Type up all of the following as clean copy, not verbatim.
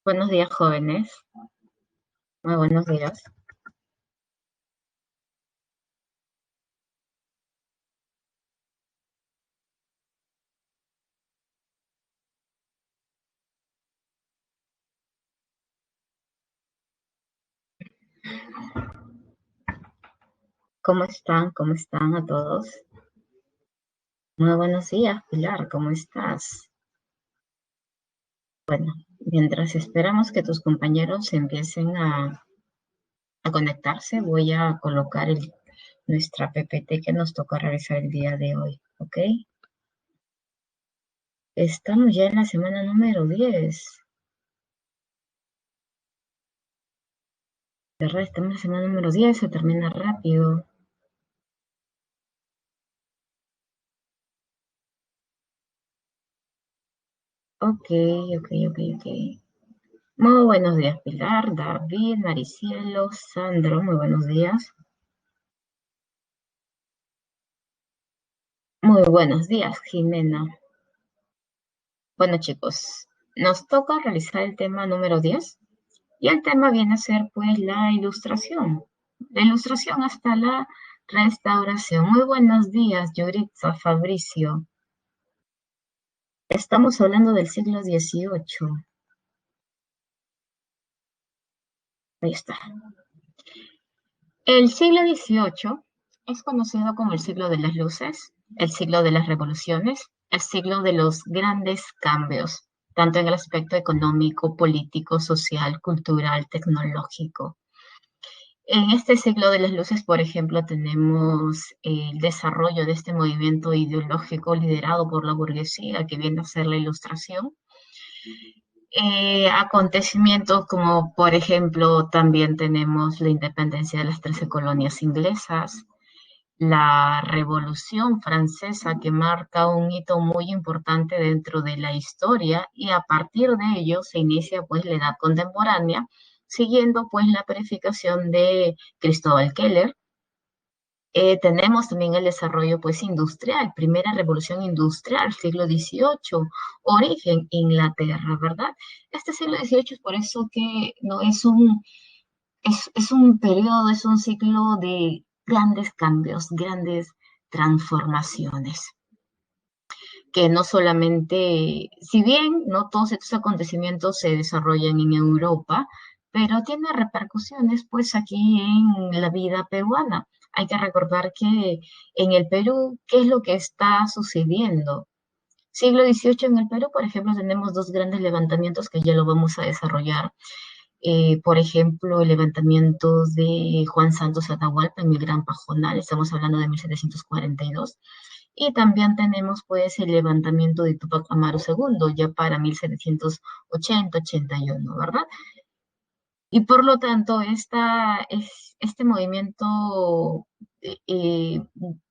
Buenos días, jóvenes. Muy buenos días. ¿Cómo están? ¿Cómo están a todos? Muy buenos días, Pilar. ¿Cómo estás? Bueno, mientras esperamos que tus compañeros empiecen a conectarse, voy a colocar nuestra PPT que nos tocó realizar el día de hoy, ¿ok? Estamos ya en la semana número 10. ¿Verdad? Estamos en la semana número 10, se termina rápido. Ok, ok, ok, ok. Muy buenos días, Pilar, David, Maricielo, Sandro, muy buenos días. Muy buenos días, Jimena. Bueno, chicos, nos toca realizar el tema número 10 y el tema viene a ser pues la ilustración hasta la restauración. Muy buenos días, Yuritza, Fabricio. Estamos hablando del siglo XVIII. Ahí está. El siglo XVIII es conocido como el siglo de las luces, el siglo de las revoluciones, el siglo de los grandes cambios, tanto en el aspecto económico, político, social, cultural, tecnológico. En este siglo de las luces, por ejemplo, tenemos el desarrollo de este movimiento ideológico liderado por la burguesía, que viene a ser la Ilustración. Acontecimientos como, por ejemplo, también tenemos la independencia de las 13 colonias inglesas, la Revolución Francesa, que marca un hito muy importante dentro de la historia, y a partir de ello se inicia pues la Edad Contemporánea, siguiendo pues la purificación de Cristóbal Keller. Tenemos también el desarrollo pues industrial, primera revolución industrial, siglo XVIII, origen Inglaterra, ¿verdad? Este siglo XVIII es por eso que no es es un periodo, es un ciclo de grandes cambios, grandes transformaciones, que no solamente, si bien no todos estos acontecimientos se desarrollan en Europa, pero tiene repercusiones pues aquí en la vida peruana. Hay que recordar que en el Perú, ¿qué es lo que está sucediendo? Siglo XVIII en el Perú, por ejemplo, tenemos dos grandes levantamientos que ya lo vamos a desarrollar. Por ejemplo, el levantamiento de Juan Santos Atahualpa en el Gran Pajonal, estamos hablando de 1742. Y también tenemos pues el levantamiento de Tupac Amaru II, ya para 1780-81, ¿verdad? Y por lo tanto, este movimiento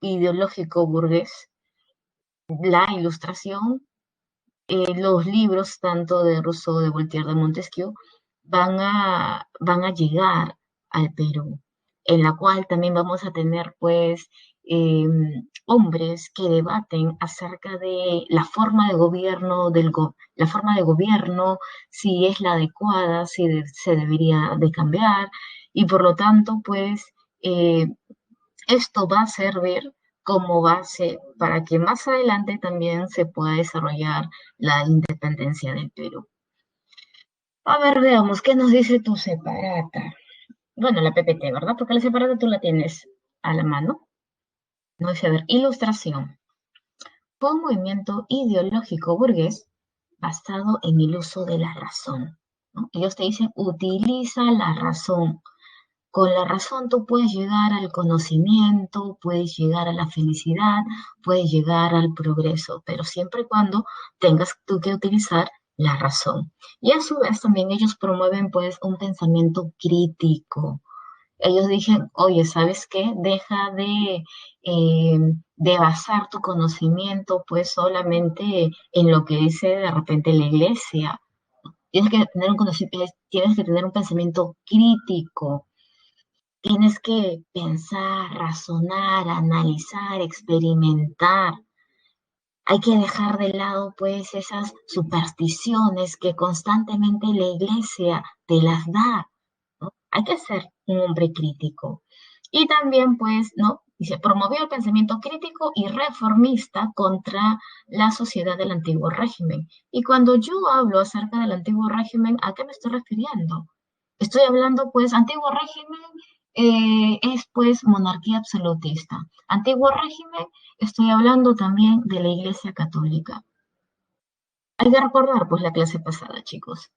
ideológico burgués, la ilustración, los libros tanto de Rousseau, de Voltaire, de Montesquieu, van a llegar al Perú, en la cual también vamos a tener pues hombres que debaten acerca de la forma de gobierno, la forma de gobierno, si es la adecuada, si se debería de cambiar, y por lo tanto pues eh, esto va a servir como base para que más adelante también se pueda desarrollar la independencia del Perú. A ver, veamos, ¿qué nos dice tu separata? Bueno, la PPT, ¿verdad? Porque la separata tú la tienes a la mano. No dice, a ver, ilustración. Fue un movimiento ideológico burgués basado en el uso de la razón, ¿no? Ellos te dicen, utiliza la razón. Con la razón tú puedes llegar al conocimiento, puedes llegar a la felicidad, puedes llegar al progreso, pero siempre y cuando tengas tú que utilizar la razón. Y a su vez también ellos promueven pues un pensamiento crítico. Ellos dicen, oye, ¿sabes qué? Deja de basar tu conocimiento pues solamente en lo que dice de repente la iglesia. Tienes que tener un conocimiento, tienes que tener un pensamiento crítico. Tienes que pensar, razonar, analizar, experimentar. Hay que dejar de lado, pues, esas supersticiones que constantemente la iglesia te las da, ¿no? Hay que ser un hombre crítico. Y también, pues, ¿no? Dice, promovió el pensamiento crítico y reformista contra la sociedad del antiguo régimen. Y cuando yo hablo acerca del antiguo régimen, ¿a qué me estoy refiriendo? Estoy hablando, pues, antiguo régimen es, pues, monarquía absolutista. Antiguo régimen, estoy hablando también de la Iglesia Católica. Hay que recordar, pues, la clase pasada, chicos.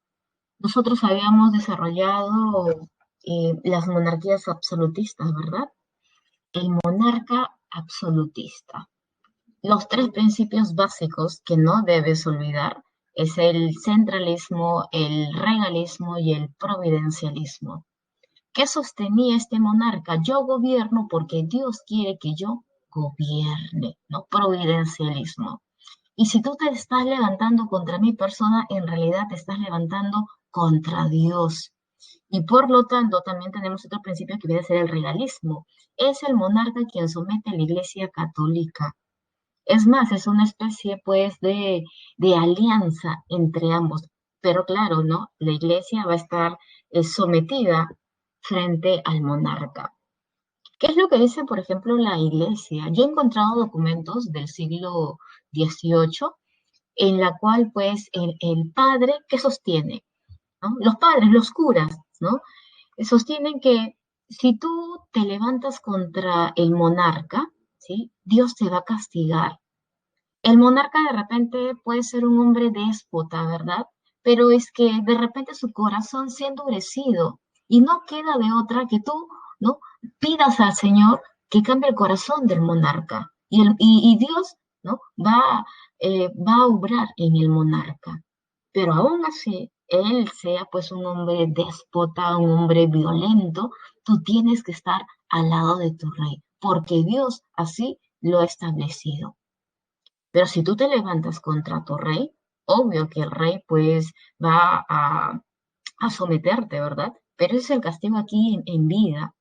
Nosotros habíamos desarrollado las monarquías absolutistas, ¿verdad? El monarca absolutista. Los tres principios básicos que no debes olvidar es el centralismo, el regalismo y el providencialismo. ¿Qué sostenía este monarca? Yo gobierno porque Dios quiere que yo gobierne, ¿no? Providencialismo. Y si tú te estás levantando contra mi persona, en realidad te estás levantando contra Dios. Y por lo tanto, también tenemos otro principio que viene a ser el regalismo. Es el monarca quien somete a la Iglesia Católica. Es más, es una especie, pues, de alianza entre ambos. Pero claro, ¿no? La Iglesia va a estar sometida frente al monarca. ¿Qué es lo que dice, por ejemplo, la Iglesia? Yo he encontrado documentos del siglo XVIII en la cual, pues, el padre, ¿qué sostiene? ¿No? Los padres, los curas, ¿no? Sostienen que si tú te levantas contra el monarca, ¿sí? Dios te va a castigar. El monarca de repente puede ser un hombre déspota, ¿verdad? Pero es que de repente su corazón se ha endurecido y no queda de otra que tú, ¿no? Pidas al Señor que cambie el corazón del monarca y Dios, ¿no? Va a obrar en el monarca. Pero aún así, él sea pues un hombre déspota, un hombre violento, tú tienes que estar al lado de tu rey, porque Dios así lo ha establecido. Pero si tú te levantas contra tu rey, obvio que el rey pues va a someterte, ¿verdad? Pero ese es el castigo aquí en vida,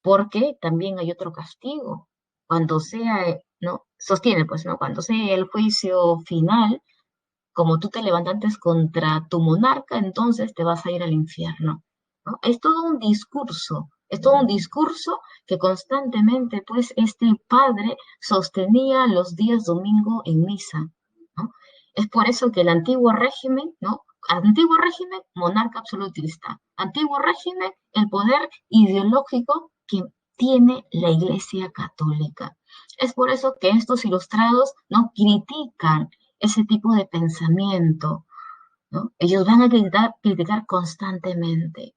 porque también hay otro castigo. Cuando sea, ¿no? Sostiene pues, ¿no? Cuando sea el juicio final, como tú te levantaste contra tu monarca, entonces te vas a ir al infierno, ¿no? Es todo un discurso que constantemente, pues, este padre sostenía los días domingo en misa, ¿no? Es por eso que el antiguo régimen, ¿no? Antiguo régimen, monarca absolutista. Antiguo régimen, el poder ideológico que tiene la Iglesia Católica. Es por eso que estos ilustrados no critican ese tipo de pensamiento, ¿no? Ellos van a criticar constantemente.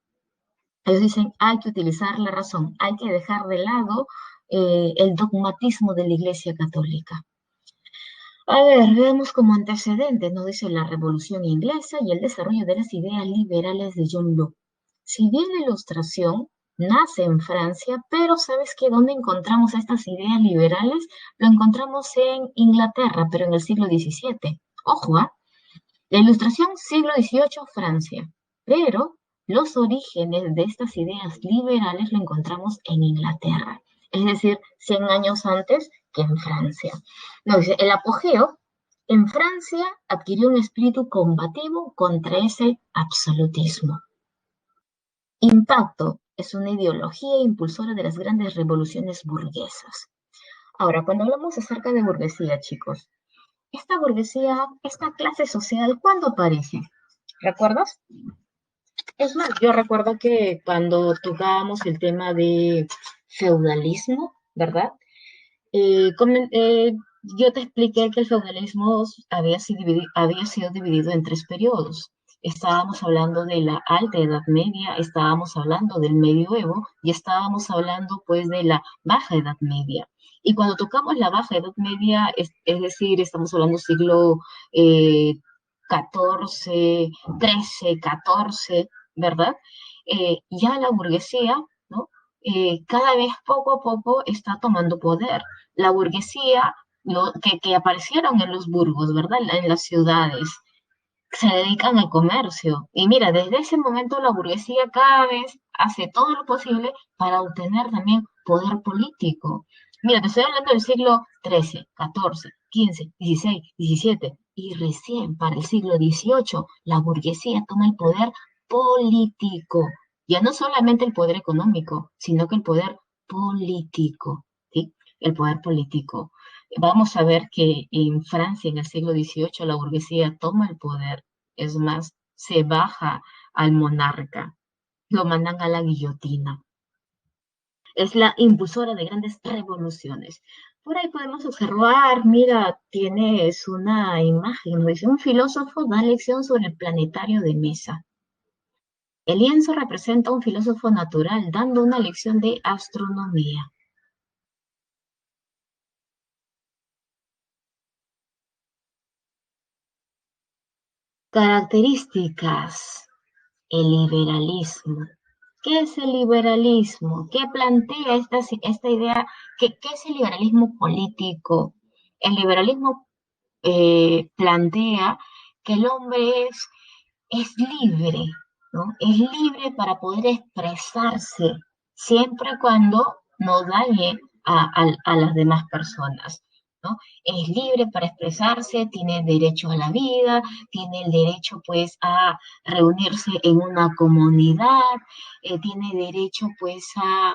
Ellos dicen, hay que utilizar la razón, hay que dejar de lado el dogmatismo de la Iglesia Católica. A ver, veamos como antecedente, nos dice la Revolución Inglesa y el desarrollo de las ideas liberales de John Locke. Si bien la Ilustración nace en Francia, pero ¿sabes qué? ¿Dónde encontramos estas ideas liberales? Lo encontramos en Inglaterra, pero en el siglo XVII. Ojo, ¿ah? La Ilustración, siglo XVIII, Francia. Pero los orígenes de estas ideas liberales lo encontramos en Inglaterra, es decir, 100 años antes que en Francia. No, dice, el apogeo en Francia adquirió un espíritu combativo contra ese absolutismo. Impacto es una ideología impulsora de las grandes revoluciones burguesas. Ahora, cuando hablamos acerca de burguesía, chicos, esta burguesía, esta clase social, ¿cuándo aparece? ¿Recuerdas? Es más, yo recuerdo que cuando tocábamos el tema de feudalismo, ¿verdad? Yo te expliqué que el feudalismo había sido dividido en tres periodos. Estábamos hablando de la Alta Edad Media, estábamos hablando del Medioevo y estábamos hablando pues de la Baja Edad Media. Y cuando tocamos la Baja Edad Media, es decir, estamos hablando siglo XIV, XIII, XIV, ¿verdad? Ya la burguesía, ¿no? Cada vez poco a poco está tomando poder. La burguesía que aparecieron en los burgos, ¿verdad? En las ciudades, se dedican al comercio. Y mira, desde ese momento la burguesía cada vez hace todo lo posible para obtener también poder político. Mira, te estoy hablando del siglo XIII, XIV, XV, XVI, XVII, y recién para el siglo XVIII la burguesía toma el poder político. Ya no solamente el poder económico, sino que el poder político, ¿sí? El poder político. Vamos a ver que en Francia en el siglo XVIII la burguesía toma el poder, es más, se baja al monarca, lo mandan a la guillotina. Es la impulsora de grandes revoluciones. Por ahí podemos observar, mira, tienes una imagen, nos dice, un filósofo da lección sobre el planetario de mesa. El lienzo representa a un filósofo natural dando una lección de astronomía. Características. El liberalismo. ¿Qué es el liberalismo? ¿Qué plantea esta idea? ¿Qué es el liberalismo político? El liberalismo plantea que el hombre es libre, ¿no? Es libre para poder expresarse siempre cuando no dañe a las demás personas, ¿no? Es libre para expresarse, tiene derecho a la vida, tiene el derecho pues a reunirse en una comunidad, tiene derecho pues a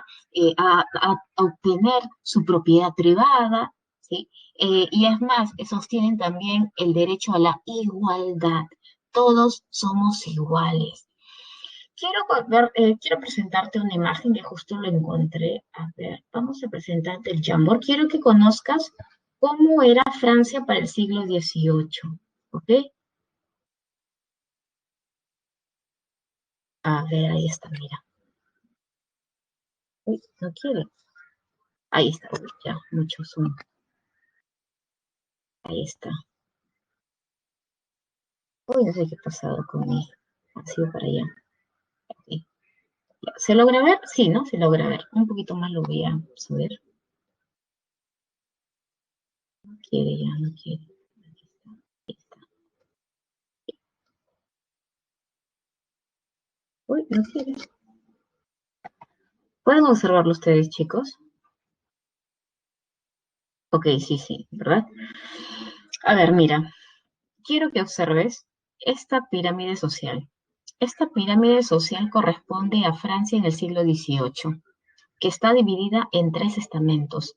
obtener su propiedad privada, ¿sí? Y es más, sostienen también el derecho a la igualdad. Todos somos iguales. Quiero presentarte una imagen que justo lo encontré. A ver, vamos a presentarte el Jamboree. Quiero que conozcas cómo era Francia para el siglo XVIII. ¿Ok? A ver, ahí está, mira. Uy, no quiere. Ahí está, uy, ya, mucho zoom. Ahí está. Uy, no sé qué ha pasado con mi. Ha sido para allá. Sí. ¿Se logra ver? Sí, ¿no? Se logra ver. Un poquito más lo voy a subir. No quiere ya, no quiere. Ahí está. Uy, no quiere. ¿Pueden observarlo ustedes, chicos? Ok, sí, sí, ¿verdad? A ver, mira, quiero que observes esta pirámide social. Esta pirámide social corresponde a Francia en el siglo XVIII, que está dividida en tres estamentos.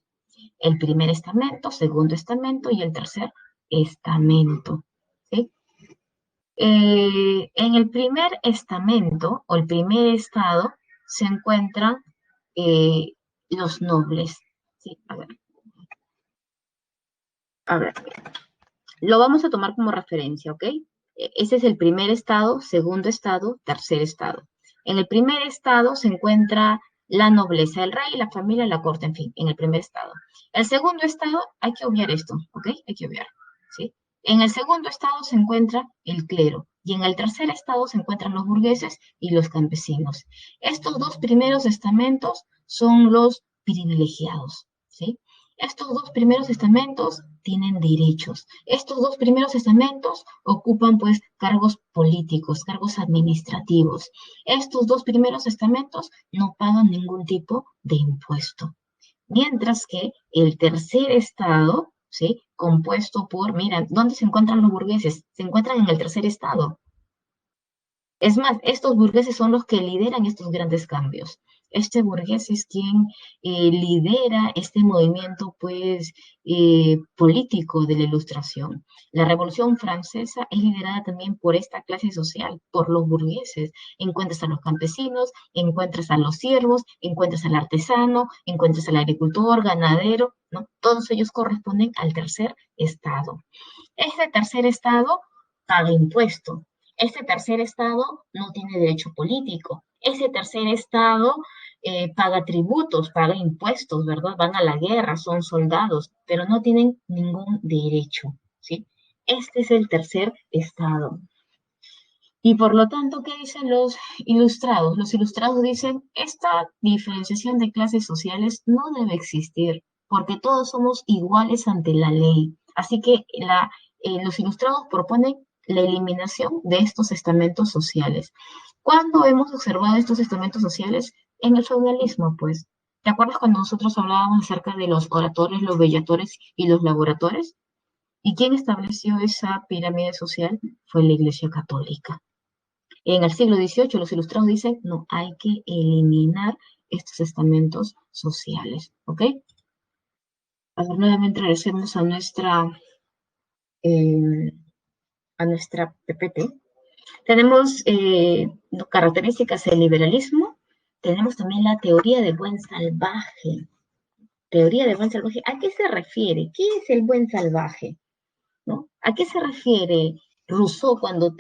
El primer estamento, segundo estamento y el tercer estamento. ¿Sí? En el primer estamento o el primer estado se encuentran eh, los nobles. ¿Sí? A ver, lo vamos a tomar como referencia, ¿ok? Ese es el primer estado, segundo estado, tercer estado. En el primer estado se encuentra la nobleza, el rey, la familia, la corte, en fin, en el primer estado. El segundo estado, hay que obviar esto, ¿ok? Hay que obviar, ¿sí? En el segundo estado se encuentra el clero y en el tercer estado se encuentran los burgueses y los campesinos. Estos dos primeros estamentos son los privilegiados, ¿sí? Estos dos primeros estamentos tienen derechos. Estos dos primeros estamentos ocupan pues cargos políticos, cargos administrativos. Estos dos primeros estamentos no pagan ningún tipo de impuesto. Mientras que el tercer estado, ¿sí? Compuesto por, mira, ¿dónde se encuentran los burgueses? Se encuentran en el tercer estado. Es más, estos burgueses son los que lideran estos grandes cambios. Este burgués es quien lidera este movimiento, pues, político de la Ilustración. La Revolución Francesa es liderada también por esta clase social, por los burgueses. Encuentras a los campesinos, encuentras a los siervos, encuentras al artesano, encuentras al agricultor, ganadero, ¿no? Todos ellos corresponden al tercer estado. Este tercer estado paga impuestos. Este tercer estado no tiene derecho político. Ese tercer estado paga tributos, paga impuestos, ¿verdad? Van a la guerra, son soldados, pero no tienen ningún derecho, ¿sí? Este es el tercer estado. Y por lo tanto, ¿qué dicen los ilustrados? Los ilustrados dicen, esta diferenciación de clases sociales no debe existir, porque todos somos iguales ante la ley. Así que los ilustrados proponen la eliminación de estos estamentos sociales. ¿Cuándo hemos observado estos estamentos sociales? En el feudalismo, pues. ¿Te acuerdas cuando nosotros hablábamos acerca de los oradores, los bellatores y los laboradores? ¿Y quién estableció esa pirámide social? Fue la Iglesia Católica. En el siglo XVIII los ilustrados dicen, no, hay que eliminar estos estamentos sociales, ¿ok? A ver, nuevamente regresemos eh, a nuestra PPT. Tenemos características del liberalismo, tenemos también la teoría del buen salvaje. Teoría del buen salvaje, ¿a qué se refiere? ¿Qué es el buen salvaje? ¿No? ¿A qué se refiere Rousseau cuando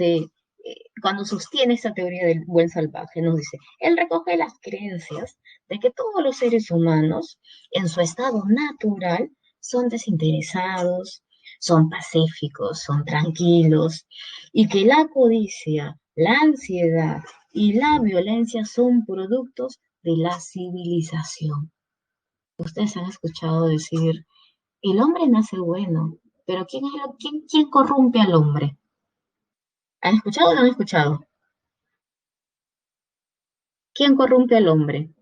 sostiene esta teoría del buen salvaje? Nos dice, él recoge las creencias de que todos los seres humanos, en su estado natural, son desinteresados, son pacíficos, son tranquilos, y que la codicia, la ansiedad y la violencia son productos de la civilización. Ustedes han escuchado decir, el hombre nace bueno, pero ¿quién corrompe al hombre? ¿Han escuchado o no han escuchado? ¿Quién corrompe al hombre?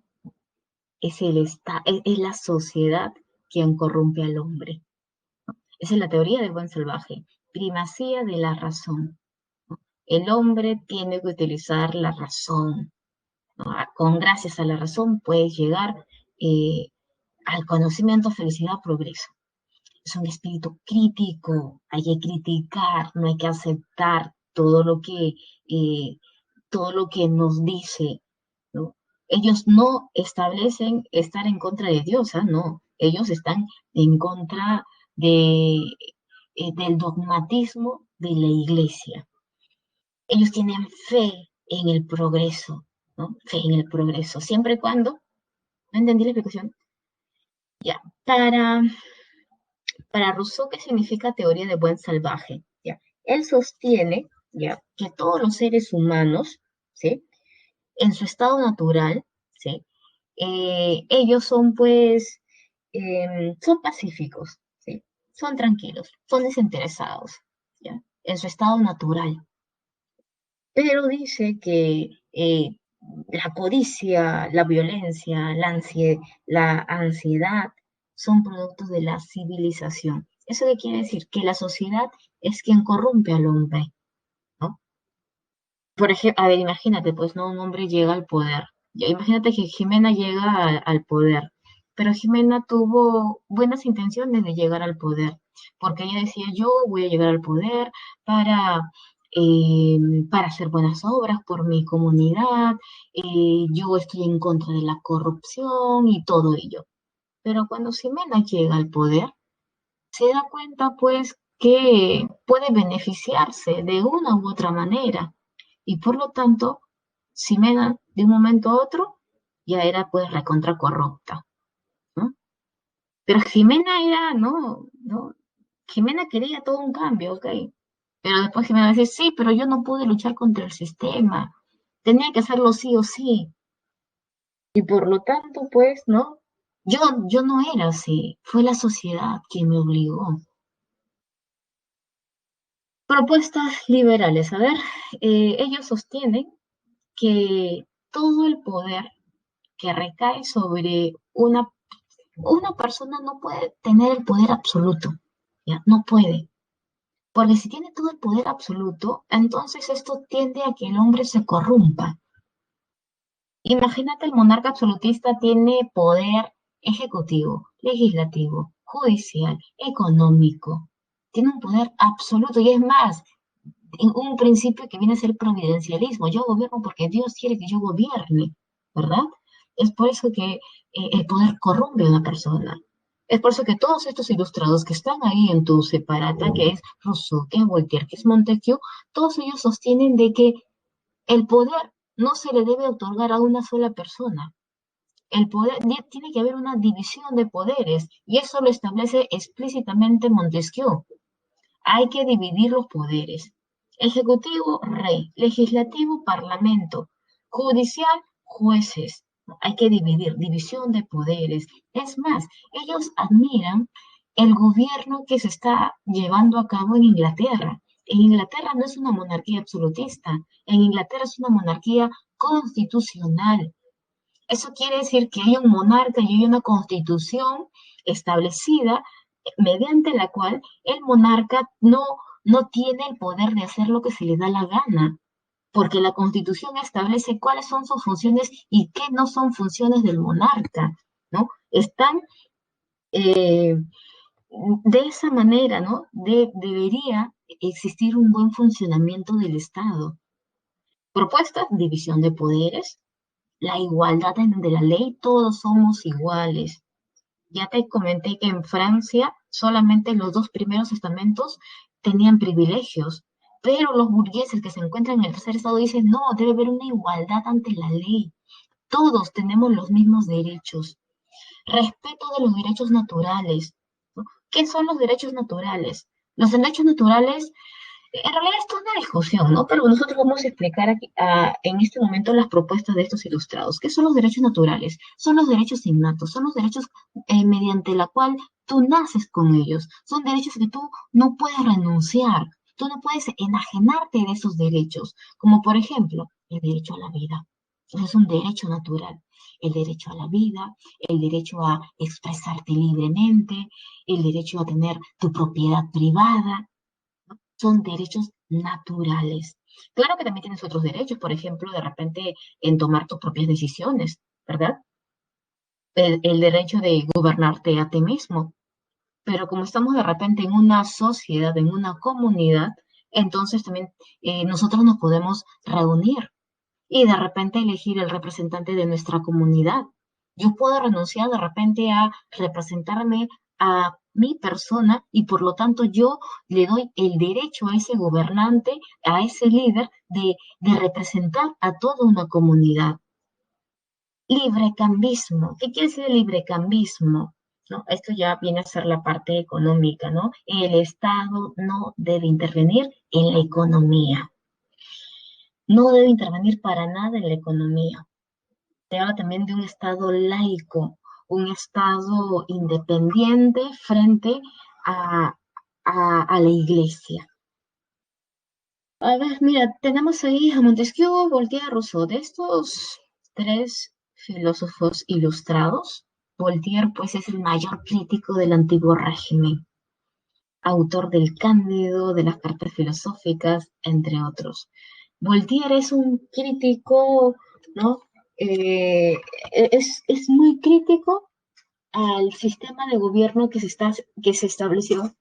Es la sociedad quien corrompe al hombre. Esa es la teoría del buen salvaje. Primacía de la razón. El hombre tiene que utilizar la razón, ¿no? Gracias a la razón puedes llegar eh, al conocimiento, felicidad, progreso. Es un espíritu crítico, hay que criticar, no hay que aceptar eh, todo lo que nos dice, ¿no? Ellos no establecen estar en contra de Dios, ¿ah? No, ellos están en contra del dogmatismo de la iglesia. Ellos tienen fe en el progreso, ¿no? Fe en el progreso, siempre y cuando, no entendí la explicación, ya, para Rousseau, ¿qué significa teoría de buen salvaje? ¿Ya? Él sostiene, ¿ya?, que todos los seres humanos, ¿sí?, en su estado natural, ¿sí?, ellos son, pues, son pacíficos, ¿sí?, son tranquilos, son desinteresados, ¿ya?, en su estado natural. Pero dice que la codicia, la violencia, la ansiedad son productos de la civilización. ¿Eso qué quiere decir? Que la sociedad es quien corrompe al hombre, ¿no? Por ejemplo, a ver, imagínate, pues, ¿no? Un hombre llega al poder. Ya, imagínate que Jimena llega al poder, pero Jimena tuvo buenas intenciones de llegar al poder, porque ella decía, yo voy a llegar al poder para, eh, para hacer buenas obras por mi comunidad, yo estoy en contra de la corrupción y todo ello. Pero cuando Jimena llega al poder, se da cuenta, pues, que puede beneficiarse de una u otra manera. Y por lo tanto, Ximena, de un momento a otro, ya era, pues, recontra corrupta, ¿no? Pero Jimena era, no, Jimena quería todo un cambio, ¿ok? Pero después Jimena dice, sí, pero yo no pude luchar contra el sistema. Tenía que hacerlo sí o sí. Y por lo tanto, pues, ¿no? Yo, yo no era así. Fue la sociedad quien me obligó. Propuestas liberales. A ver, ellos sostienen que todo el poder que recae sobre una persona no puede tener el poder absoluto, ¿ya? No puede. Porque si tiene todo el poder absoluto, entonces esto tiende a que el hombre se corrompa. Imagínate, el monarca absolutista tiene poder ejecutivo, legislativo, judicial, económico. Tiene un poder absoluto y es más, un principio que viene a ser providencialismo. Yo gobierno porque Dios quiere que yo gobierne, ¿verdad? Es por eso que el poder corrompe a una persona. Es por eso que todos estos ilustrados que están ahí en tu separata, que es Rousseau, que es Voltaire, que es Montesquieu, todos ellos sostienen de que el poder no se le debe otorgar a una sola persona. El poder tiene que haber una división de poderes y eso lo establece explícitamente Montesquieu. Hay que dividir los poderes. Ejecutivo, rey. Legislativo, parlamento. Judicial, jueces. Hay que dividir, división de poderes. Es más, ellos admiran el gobierno que se está llevando a cabo en Inglaterra. En Inglaterra no es una monarquía absolutista. En Inglaterra es una monarquía constitucional. Eso quiere decir que hay un monarca y hay una constitución establecida mediante la cual el monarca no tiene el poder de hacer lo que se le da la gana, porque la Constitución establece cuáles son sus funciones y qué no son funciones del monarca, ¿no? Están eh, de esa manera, ¿no? Debería existir un buen funcionamiento del Estado. Propuestas, división de poderes, la igualdad de la ley, todos somos iguales. Ya te comenté que en Francia solamente los dos primeros estamentos tenían privilegios, pero los burgueses que se encuentran en el tercer estado dicen, no, debe haber una igualdad ante la ley. Todos tenemos los mismos derechos. Respeto de los derechos naturales, ¿no? ¿Qué son los derechos naturales? Los derechos naturales, en realidad esto es una discusión, ¿no? Pero nosotros vamos a explicar aquí, en este momento las propuestas de estos ilustrados. ¿Qué son los derechos naturales? Son los derechos innatos, son los derechos mediante la cual tú naces con ellos. Son derechos que tú no puedes renunciar. Tú no puedes enajenarte de esos derechos, como por ejemplo el derecho a la vida. Eso es un derecho natural. El derecho a la vida, el derecho a expresarte libremente, el derecho a tener tu propiedad privada, son derechos naturales. Claro que también tienes otros derechos, por ejemplo, de repente en tomar tus propias decisiones, ¿verdad? El derecho de gobernarte a ti mismo. Pero como estamos de repente en una sociedad, en una comunidad, entonces también nosotros nos podemos reunir y de repente elegir el representante de nuestra comunidad. Yo puedo renunciar de repente a representarme a mi persona y por lo tanto yo le doy el derecho a ese gobernante, a ese líder de representar a toda una comunidad. Librecambismo. ¿Qué quiere decir el librecambismo? ¿No? Esto ya viene a ser la parte económica, ¿no? El Estado no debe intervenir en la economía. No debe intervenir para nada en la economía. Te habla también de un Estado laico, un Estado independiente frente a, a la Iglesia. A ver, mira, tenemos ahí a Montesquieu, Voltaire, Rousseau. De estos tres filósofos ilustrados, Voltaire pues es el mayor crítico del antiguo régimen, autor del Cándido, de las cartas filosóficas, entre otros. Voltaire es un crítico, ¿no? Eh, es muy crítico al sistema de gobierno que se estableció,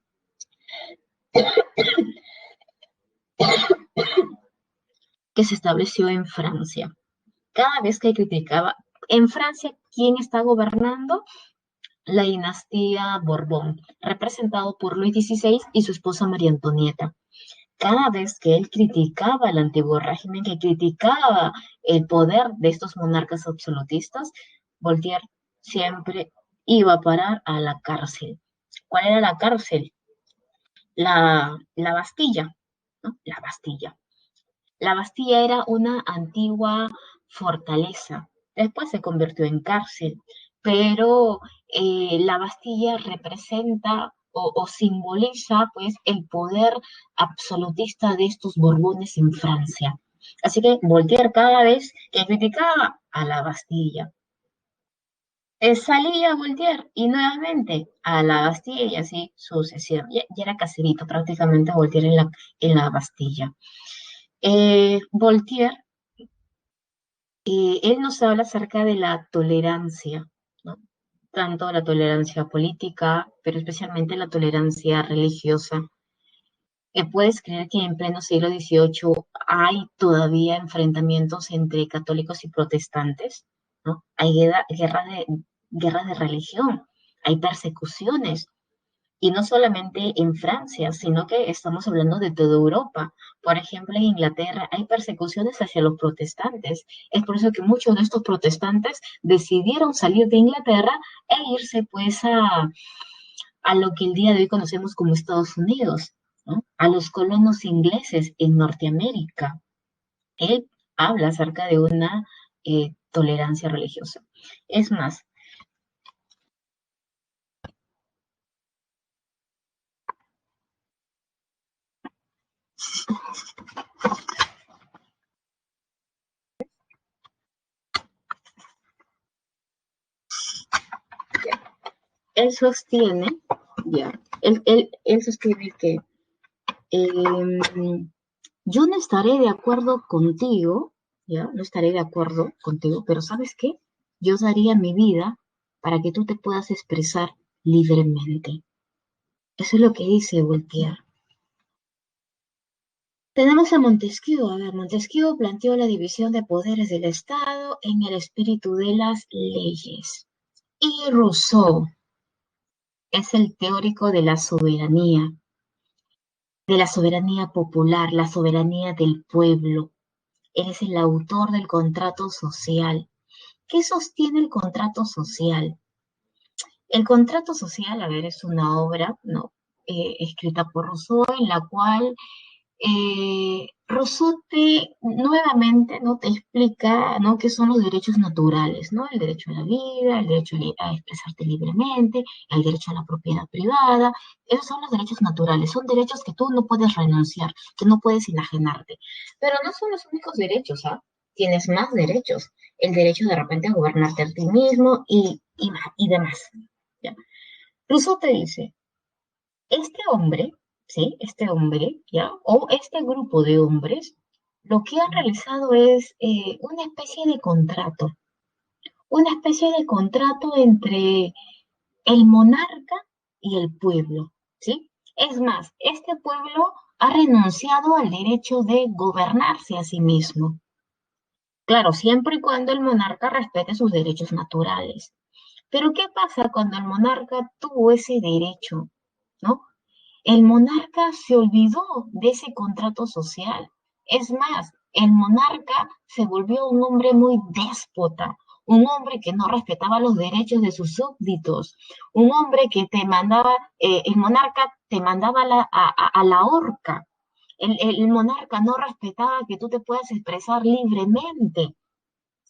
que se estableció en Francia. Cada vez que criticaba, en Francia, ¿quién está gobernando? La dinastía Borbón, representado por Luis XVI y su esposa María Antonieta. Cada vez que él criticaba el antiguo régimen, que criticaba el poder de estos monarcas absolutistas, Voltaire siempre iba a parar a la cárcel. ¿Cuál era la cárcel? La Bastilla, ¿no? La Bastilla. La Bastilla era una antigua fortaleza. Después se convirtió en cárcel, pero la Bastilla representa o simboliza pues el poder absolutista de estos Borbones en Francia. Así que Voltaire cada vez que criticaba a la Bastilla, salía Voltaire y nuevamente a la Bastilla y así sucesión. Ya era caserito prácticamente Voltaire en la Bastilla. Voltaire, él nos habla acerca de la tolerancia, ¿no? Tanto la tolerancia política, pero especialmente la tolerancia religiosa. ¿Puedes creer que en pleno siglo XVIII hay todavía enfrentamientos entre católicos y protestantes? ¿No? Hay guerras de religión, hay persecuciones. Y no solamente en Francia, sino que estamos hablando de toda Europa. Por ejemplo, en Inglaterra hay persecuciones hacia los protestantes. Es por eso que muchos de estos protestantes decidieron salir de Inglaterra e irse pues a lo que el día de hoy conocemos como Estados Unidos, ¿no? A los colonos ingleses en Norteamérica. Él habla acerca de una tolerancia religiosa. Es más, él sostiene Ya. Él sostiene que yo no estaré de acuerdo contigo, ¿ya? No estaré de acuerdo contigo, pero ¿sabes qué? Yo daría mi vida para que tú te puedas expresar libremente. Eso es lo que dice Voltaire. Tenemos a Montesquieu. A ver, Montesquieu planteó la división de poderes del Estado en el espíritu de las leyes. Y Rousseau es el teórico de la soberanía popular, la soberanía del pueblo. Él es el autor del contrato social. ¿Qué sostiene el contrato social? El contrato social, a ver, es una obra, ¿no? Escrita por Rousseau, en la cual Rousseau nuevamente, ¿no? Te explica, ¿no? qué son los derechos naturales, ¿no? El derecho a la vida, el derecho a expresarte libremente, el derecho a la propiedad privada. Esos son los derechos naturales, son derechos que tú no puedes renunciar, que no puedes enajenarte. Pero no son los únicos derechos, ¿ah? Tienes más derechos. El derecho de repente a gobernarte a ti mismo y demás. ¿Ya? Rousseau te dice, este hombre, ¿sí? Este hombre, ¿ya? O este grupo de hombres, lo que han realizado es una especie de contrato entre el monarca y el pueblo, ¿sí? Es más, este pueblo ha renunciado al derecho de gobernarse a sí mismo. Claro, siempre y cuando el monarca respete sus derechos naturales. Pero ¿qué pasa cuando el monarca tuvo ese derecho, ¿no? El monarca se olvidó de ese contrato social. Es más, el monarca se volvió un hombre muy déspota, un hombre que no respetaba los derechos de sus súbditos, un hombre que te mandaba, el monarca te mandaba a la horca. El monarca no respetaba que tú te puedas expresar libremente.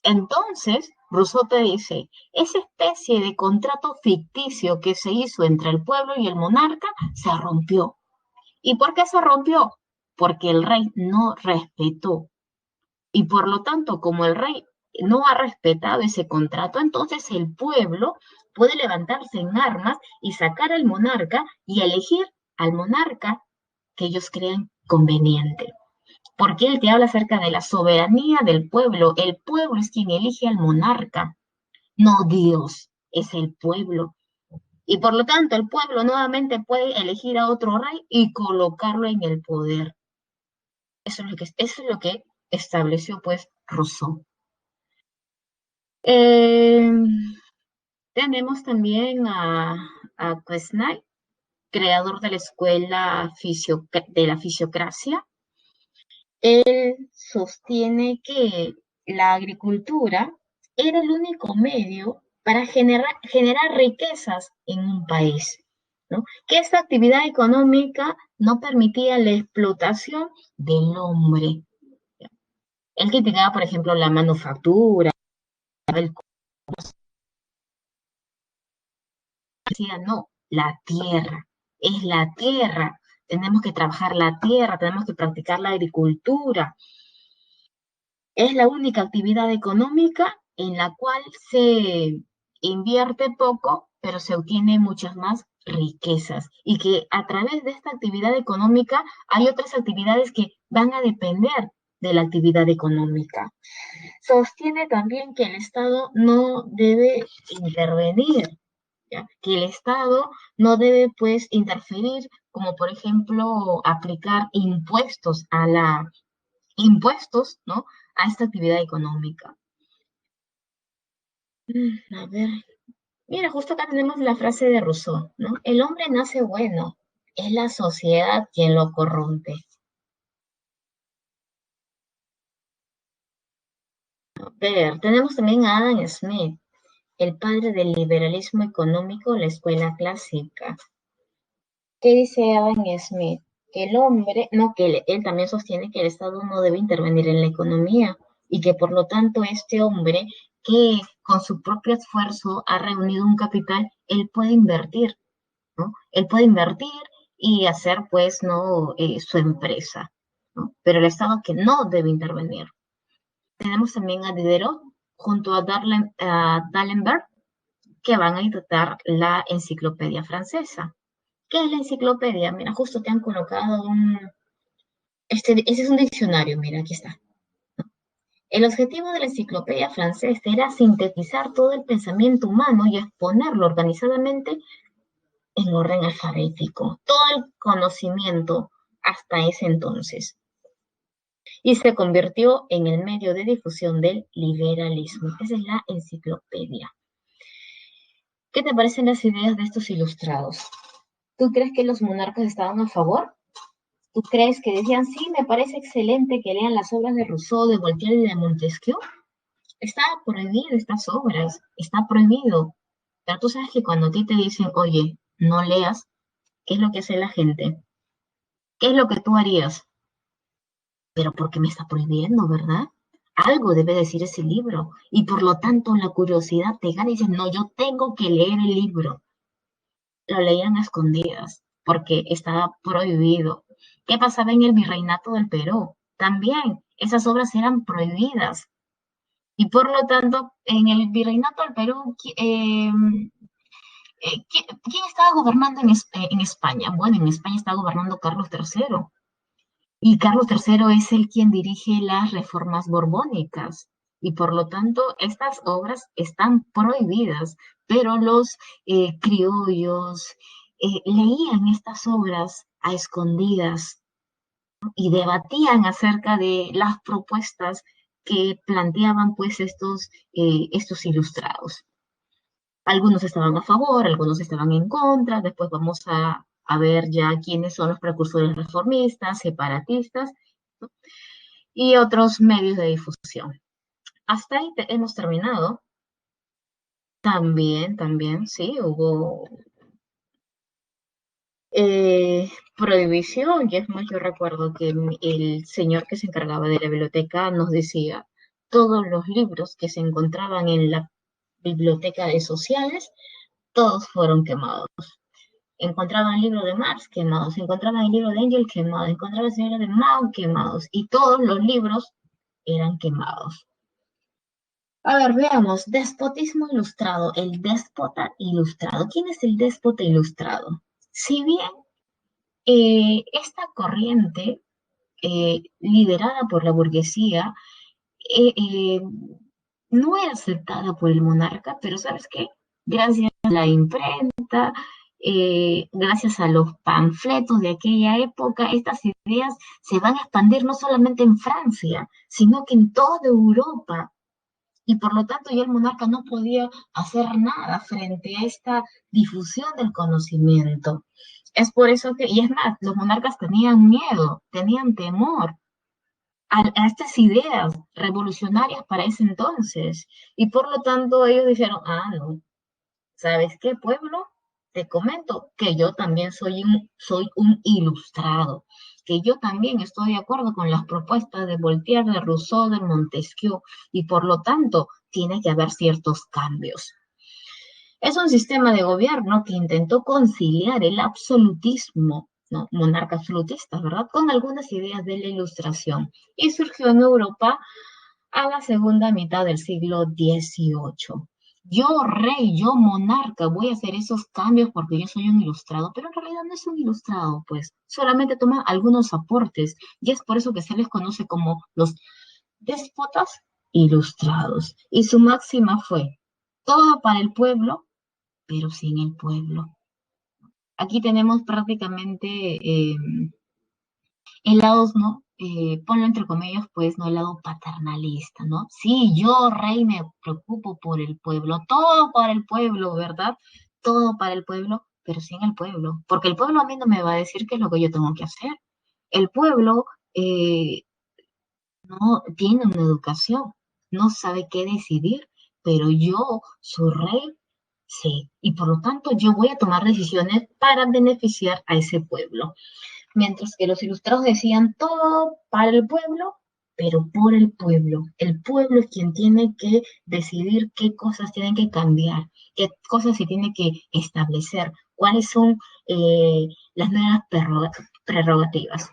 Entonces, Rousseau te dice, esa especie de contrato ficticio que se hizo entre el pueblo y el monarca se rompió. ¿Y por qué se rompió? Porque el rey no respetó. Y por lo tanto, como el rey no ha respetado ese contrato, entonces el pueblo puede levantarse en armas y sacar al monarca y elegir al monarca que ellos crean conveniente. Porque él te habla acerca de la soberanía del pueblo. El pueblo es quien elige al monarca, no Dios, es el pueblo. Y por lo tanto, el pueblo nuevamente puede elegir a otro rey y colocarlo en el poder. Eso es lo que estableció, pues, Rousseau. Eh, tenemos también a Quesnay, creador de la escuela de la fisiocracia. Él sostiene que la agricultura era el único medio para generar riquezas en un país, ¿no? Que esta actividad económica no permitía la explotación del hombre. Él criticaba, por ejemplo, la manufactura, el decía, no, la tierra, es la tierra, tenemos que trabajar la tierra, tenemos que practicar la agricultura. Es la única actividad económica en la cual se invierte poco, pero se obtiene muchas más riquezas. Y que a través de esta actividad económica hay otras actividades que van a depender de la actividad económica. Sostiene también que el Estado no debe intervenir, ¿ya? Que el Estado no debe, pues, interferir, como por ejemplo aplicar impuestos, ¿no? A esta actividad económica. A ver, mira, justo acá tenemos la frase de Rousseau, ¿no? El hombre nace bueno, es la sociedad quien lo corrompe. A ver, tenemos también a Adam Smith, el padre del liberalismo económico, la escuela clásica. ¿Qué dice Adam Smith? Que el hombre, no, que él también sostiene que el Estado no debe intervenir en la economía y que por lo tanto este hombre que con su propio esfuerzo ha reunido un capital, él puede invertir, ¿no? Él puede invertir y hacer pues, ¿no? Su empresa, ¿no? Pero el Estado que no debe intervenir. Tenemos también a Diderot junto a D'Alembert que van a editar la enciclopedia francesa. ¿Qué es la enciclopedia? Mira, justo te han colocado ese es un diccionario, mira, aquí está. El objetivo de la enciclopedia francesa era sintetizar todo el pensamiento humano y exponerlo organizadamente en orden alfabético, todo el conocimiento hasta ese entonces, y se convirtió en el medio de difusión del liberalismo. Esa es la enciclopedia. ¿Qué te parecen las ideas de estos ilustrados? ¿Tú crees que los monarcas estaban a favor? ¿Tú crees que decían, sí, me parece excelente que lean las obras de Rousseau, de Voltaire y de Montesquieu? Está prohibido estas obras, está prohibido. Pero tú sabes que cuando a ti te dicen, oye, no leas, ¿qué es lo que hace la gente? ¿Qué es lo que tú harías? Pero ¿por qué me está prohibiendo, verdad? Algo debe decir ese libro. Y por lo tanto la curiosidad te gana y dices, no, yo tengo que leer el libro. Lo leían a escondidas porque estaba prohibido. ¿Qué pasaba en el virreinato del Perú? También esas obras eran prohibidas. Y por lo tanto, en el virreinato del Perú, ¿quién estaba gobernando en España? Bueno, en España estaba gobernando Carlos III. Y Carlos III es el quien dirige las reformas borbónicas. Y por lo tanto, estas obras están prohibidas, pero los criollos leían estas obras a escondidas y debatían acerca de las propuestas que planteaban pues estos ilustrados. Algunos estaban a favor, algunos estaban en contra, después vamos a ver ya quiénes son los precursores reformistas, separatistas, ¿no? Y otros medios de difusión. Hasta ahí hemos terminado. También, sí, hubo prohibición, y es más, yo recuerdo que el señor que se encargaba de la biblioteca nos decía, todos los libros que se encontraban en la biblioteca de sociales, todos fueron quemados. Encontraban el libro de Marx quemados, encontraban el libro de Engels quemados, encontraban el libro de Mao quemados, y todos los libros eran quemados. A ver, veamos, despotismo ilustrado, el déspota ilustrado. ¿Quién es el déspota ilustrado? Si bien esta corriente liderada por la burguesía eh, eh, no era aceptada por el monarca, pero ¿sabes qué? Gracias a la imprenta, gracias a los panfletos de aquella época, estas ideas se van a expandir no solamente en Francia, sino que en toda Europa. Y por lo tanto ya el monarca no podía hacer nada frente a esta difusión del conocimiento. Es por eso que, y es más, los monarcas tenían miedo, tenían temor a estas ideas revolucionarias para ese entonces. Y por lo tanto ellos dijeron, ah, no, ¿sabes qué, pueblo? Te comento que yo también soy un ilustrado, que yo también estoy de acuerdo con las propuestas de Voltaire, de Rousseau, de Montesquieu, y por lo tanto tiene que haber ciertos cambios. Es un sistema de gobierno que intentó conciliar el absolutismo, ¿no? Monarca absolutista, ¿verdad? Con algunas ideas de la Ilustración y surgió en Europa a la segunda mitad del siglo XVIII. Yo rey, yo monarca, voy a hacer esos cambios porque yo soy un ilustrado, pero en realidad no es un ilustrado, pues solamente toma algunos aportes y es por eso que se les conoce como los déspotas ilustrados. Y su máxima fue, todo para el pueblo, pero sin el pueblo. Aquí tenemos prácticamente el lado, ¿no? Ponlo entre comillas, pues, ¿no? El lado paternalista, ¿no? Sí, yo, rey, me preocupo por el pueblo, todo para el pueblo, ¿verdad? Todo para el pueblo, pero sin el pueblo, porque el pueblo a mí no me va a decir qué es lo que yo tengo que hacer. El pueblo eh, no tiene una educación, no sabe qué decidir, pero yo, su rey, sí, y por lo tanto yo voy a tomar decisiones para beneficiar a ese pueblo. Mientras que los ilustrados decían todo para el pueblo, pero por el pueblo. El pueblo es quien tiene que decidir qué cosas tienen que cambiar, qué cosas se tiene que establecer, cuáles son las nuevas prerrogativas.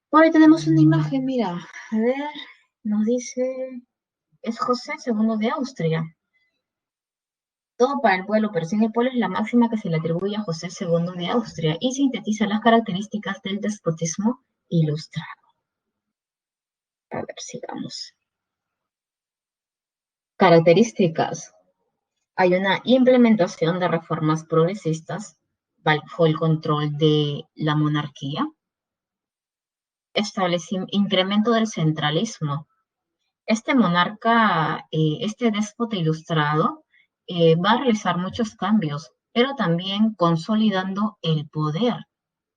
Por ahí tenemos una imagen, mira, a ver, nos dice, es José II de Austria. Todo para el pueblo, pero sin el pueblo es la máxima que se le atribuye a José II de Austria y sintetiza las características del despotismo ilustrado. A ver, sigamos. Características. Hay una implementación de reformas progresistas bajo el control de la monarquía. Incremento del centralismo. Este monarca, este déspota ilustrado, va a realizar muchos cambios, pero también consolidando el poder,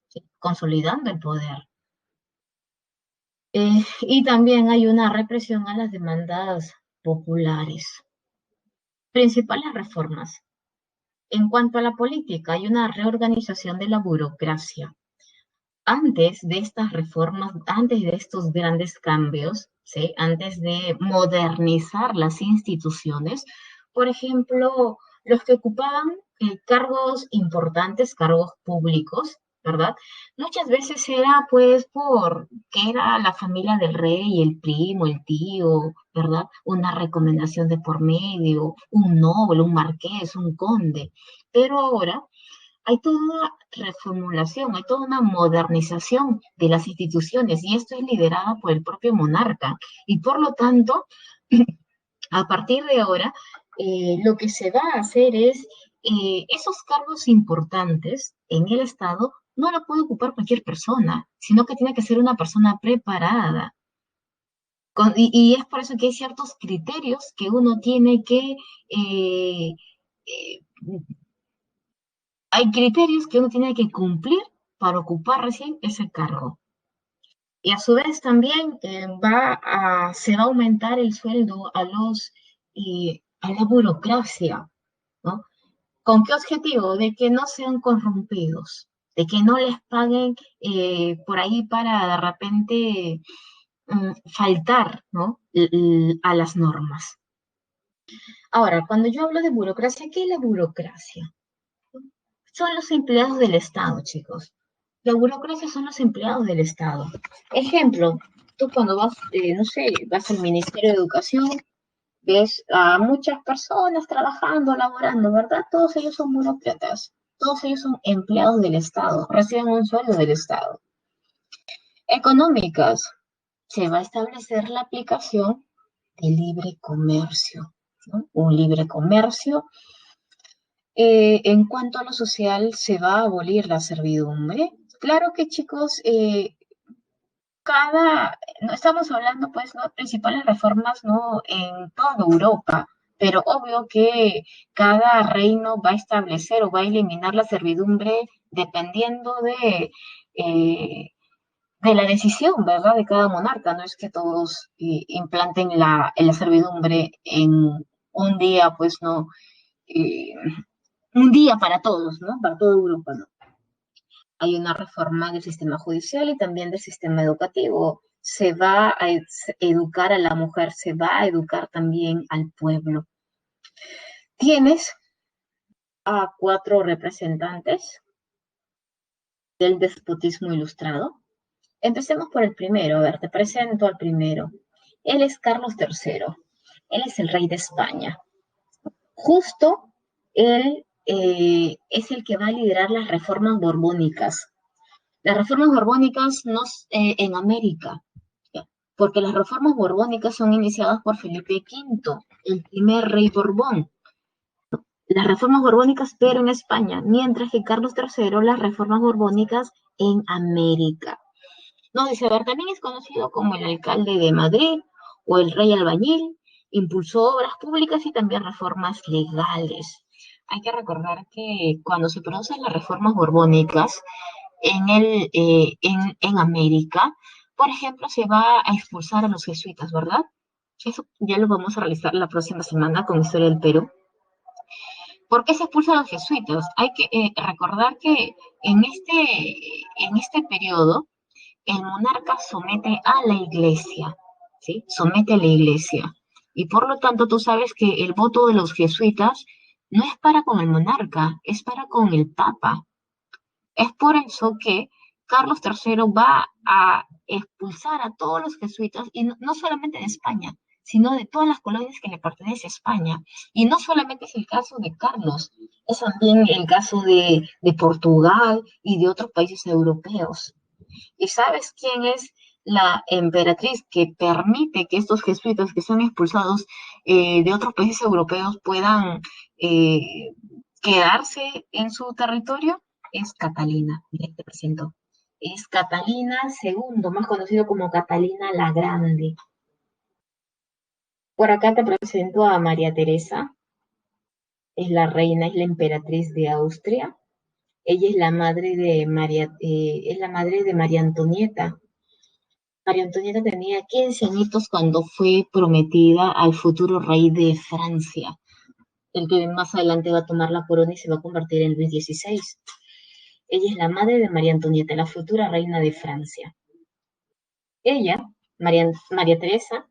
¿sí? Consolidando el poder. Y también hay una represión a las demandas populares. Principales reformas. En cuanto a la política, hay una reorganización de la burocracia. Antes de estas reformas, antes de estos grandes cambios, ¿sí? Antes de modernizar las instituciones, por ejemplo, los que ocupaban cargos importantes, cargos públicos, ¿verdad? Muchas veces era pues porque era la familia del rey, el primo, el tío, ¿verdad? Una recomendación de por medio, un noble, un marqués, un conde. Pero ahora hay toda una reformulación, hay toda una modernización de las instituciones y esto es liderada por el propio monarca. Y por lo tanto, a partir de ahora, lo que se va a hacer es esos cargos importantes en el Estado no lo puede ocupar cualquier persona, sino que tiene que ser una persona preparada. Y es por eso que hay ciertos criterios que uno tiene que eh, eh, hay criterios que uno tiene que cumplir para ocupar recién ese cargo. Y a su vez también se va a aumentar el sueldo a la burocracia, ¿no? ¿Con qué objetivo? De que no sean corrompidos, de que no les paguen por ahí para de repente faltar, ¿no? A las normas. Ahora, cuando yo hablo de burocracia, ¿qué es la burocracia? Son los empleados del Estado, chicos. La burocracia son los empleados del Estado. Ejemplo, tú cuando vas, no sé, vas al Ministerio de Educación, ves a muchas personas trabajando, laborando, ¿verdad? Todos ellos son burócratas, todos ellos son empleados del Estado, reciben un sueldo del Estado. Económicas, se va a establecer la aplicación de libre comercio, ¿no? Un libre comercio. En cuanto a lo social, se va a abolir la servidumbre. Claro que chicos, no estamos hablando pues, ¿no? Principales reformas, ¿no? En toda Europa, pero obvio que cada reino va a establecer o va a eliminar la servidumbre dependiendo eh, de la decisión, ¿verdad? De cada monarca. No es que todos implanten la servidumbre en un día, pues, ¿no? Eh, un día para todos, ¿no? Para toda Europa, ¿no? Hay una reforma del sistema judicial y también del sistema educativo. Se va a educar a la mujer, se va a educar también al pueblo. Tienes a 4 representantes del despotismo ilustrado. Empecemos por el primero. A ver, te presento al primero. Él es Carlos III. Él es el rey de España. Justo él es el que va a liderar las reformas borbónicas. Las reformas borbónicas no, en América, ¿ya? Porque las reformas borbónicas son iniciadas por Felipe V, el primer rey Borbón. Las reformas borbónicas, pero en España, mientras que Carlos III, las reformas borbónicas en América. No, dice, a ver, también es conocido como el alcalde de Madrid o el rey albañil, impulsó obras públicas y también reformas legales. Hay que recordar que cuando se producen las reformas borbónicas, en América, por ejemplo, se va a expulsar a los jesuitas, ¿verdad? Eso ya lo vamos a realizar la próxima semana con Historia del Perú. ¿Por qué se expulsan a los jesuitas? Hay que recordar que en este periodo el monarca somete a la iglesia, ¿sí? Somete a la iglesia. Y por lo tanto, tú sabes que el voto de los jesuitas no es para con el monarca, es para con el papa. Es por eso que Carlos III va a expulsar a todos los jesuitas, y no solamente de España, sino de todas las colonias que le pertenece a España. Y no solamente es el caso de Carlos, es también el caso de Portugal y de otros países europeos. ¿Y sabes quién es la emperatriz que permite que estos jesuitas que son expulsados de otros países europeos puedan eh, quedarse en su territorio? Es Catalina, mira, te presento. Es Catalina II, más conocido como Catalina la Grande. Por acá te presento a María Teresa, es la reina, es la emperatriz de Austria. Ella es la madre de es la madre de María Antonieta. María Antonieta tenía 15 añitos cuando fue prometida al futuro rey de Francia, el que más adelante va a tomar la corona y se va a convertir en Luis XVI. Ella es la madre de María Antonieta, la futura reina de Francia. Ella, María Teresa,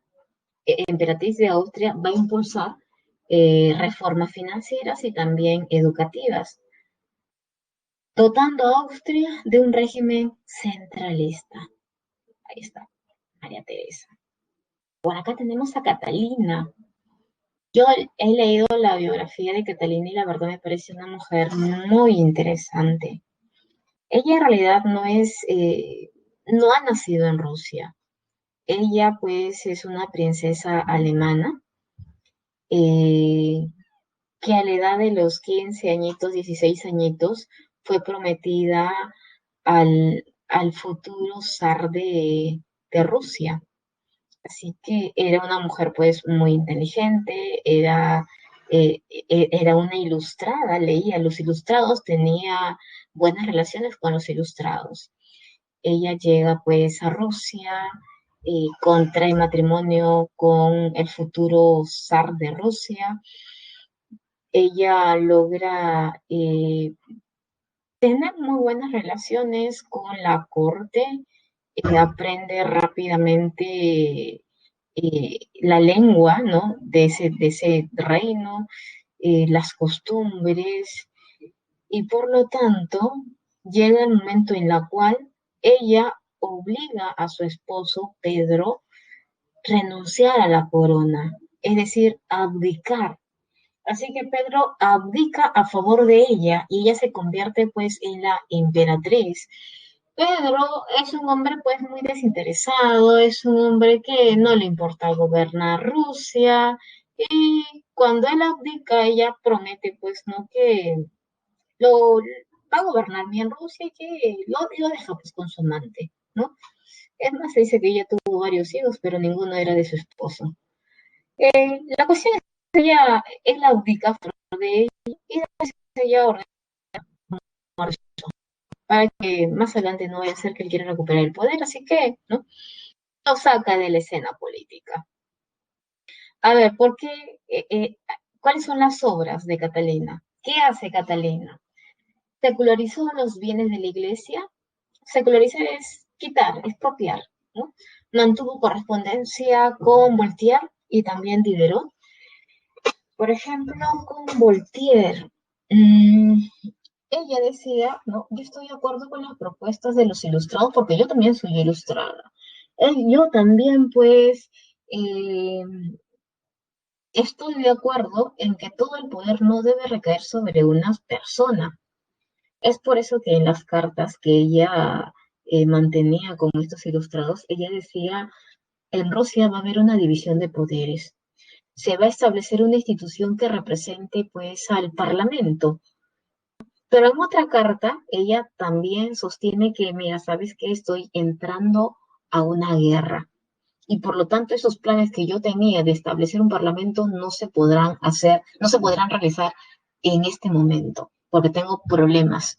emperatriz de Austria, va a impulsar reformas financieras y también educativas, dotando a Austria de un régimen centralista. Ahí está, María Teresa. Por acá tenemos a Catalina. Yo he leído la biografía de Catalina y la verdad me parece una mujer muy interesante. Ella en realidad no ha nacido en Rusia. Ella pues es una princesa alemana eh, que a la edad de los 15 añitos, 16 añitos, fue prometida al futuro zar de Rusia. Así que era una mujer pues muy inteligente, era una ilustrada, leía los ilustrados, tenía buenas relaciones con los ilustrados. Ella llega pues a Rusia, contrae matrimonio con el futuro zar de Rusia. Ella logra tener muy buenas relaciones con la corte, aprende rápidamente la lengua, ¿no? De ese reino, las costumbres, y por lo tanto llega el momento en el cual ella obliga a su esposo Pedro renunciar a la corona, es decir, abdicar. Así que Pedro abdica a favor de ella y ella se convierte pues en la emperatriz. Pedro es un hombre pues muy desinteresado, es un hombre que no le importa gobernar Rusia y cuando él abdica ella promete pues no que lo va a gobernar bien Rusia y que lo deja pues con su amante, ¿no? Es más, se dice que ella tuvo varios hijos, pero ninguno era de su esposo. La cuestión es que ella, él abdica a favor de ella y después ella ordena para que más adelante no vaya a ser que él quiera recuperar el poder, así que, ¿no? Lo saca de la escena política. A ver, ¿por qué? ¿Cuáles son las obras de Catalina? ¿Qué hace Catalina? Secularizó los bienes de la iglesia. Secularizar es quitar, expropiar, ¿no? Mantuvo correspondencia con Voltaire y también Diderot. Por ejemplo, con Voltaire, ella decía, no, yo estoy de acuerdo con las propuestas de los ilustrados porque yo también soy ilustrada. Yo también, pues, eh, estoy de acuerdo en que todo el poder no debe recaer sobre una persona. Es por eso que en las cartas que ella mantenía con estos ilustrados, ella decía, en Rusia va a haber una división de poderes. Se va a establecer una institución que represente, pues, al Parlamento. Pero en otra carta, ella también sostiene que, mira, ¿sabes qué? Estoy entrando a una guerra. Y por lo tanto, esos planes que yo tenía de establecer un parlamento no se podrán hacer, no se podrán realizar en este momento, porque tengo problemas.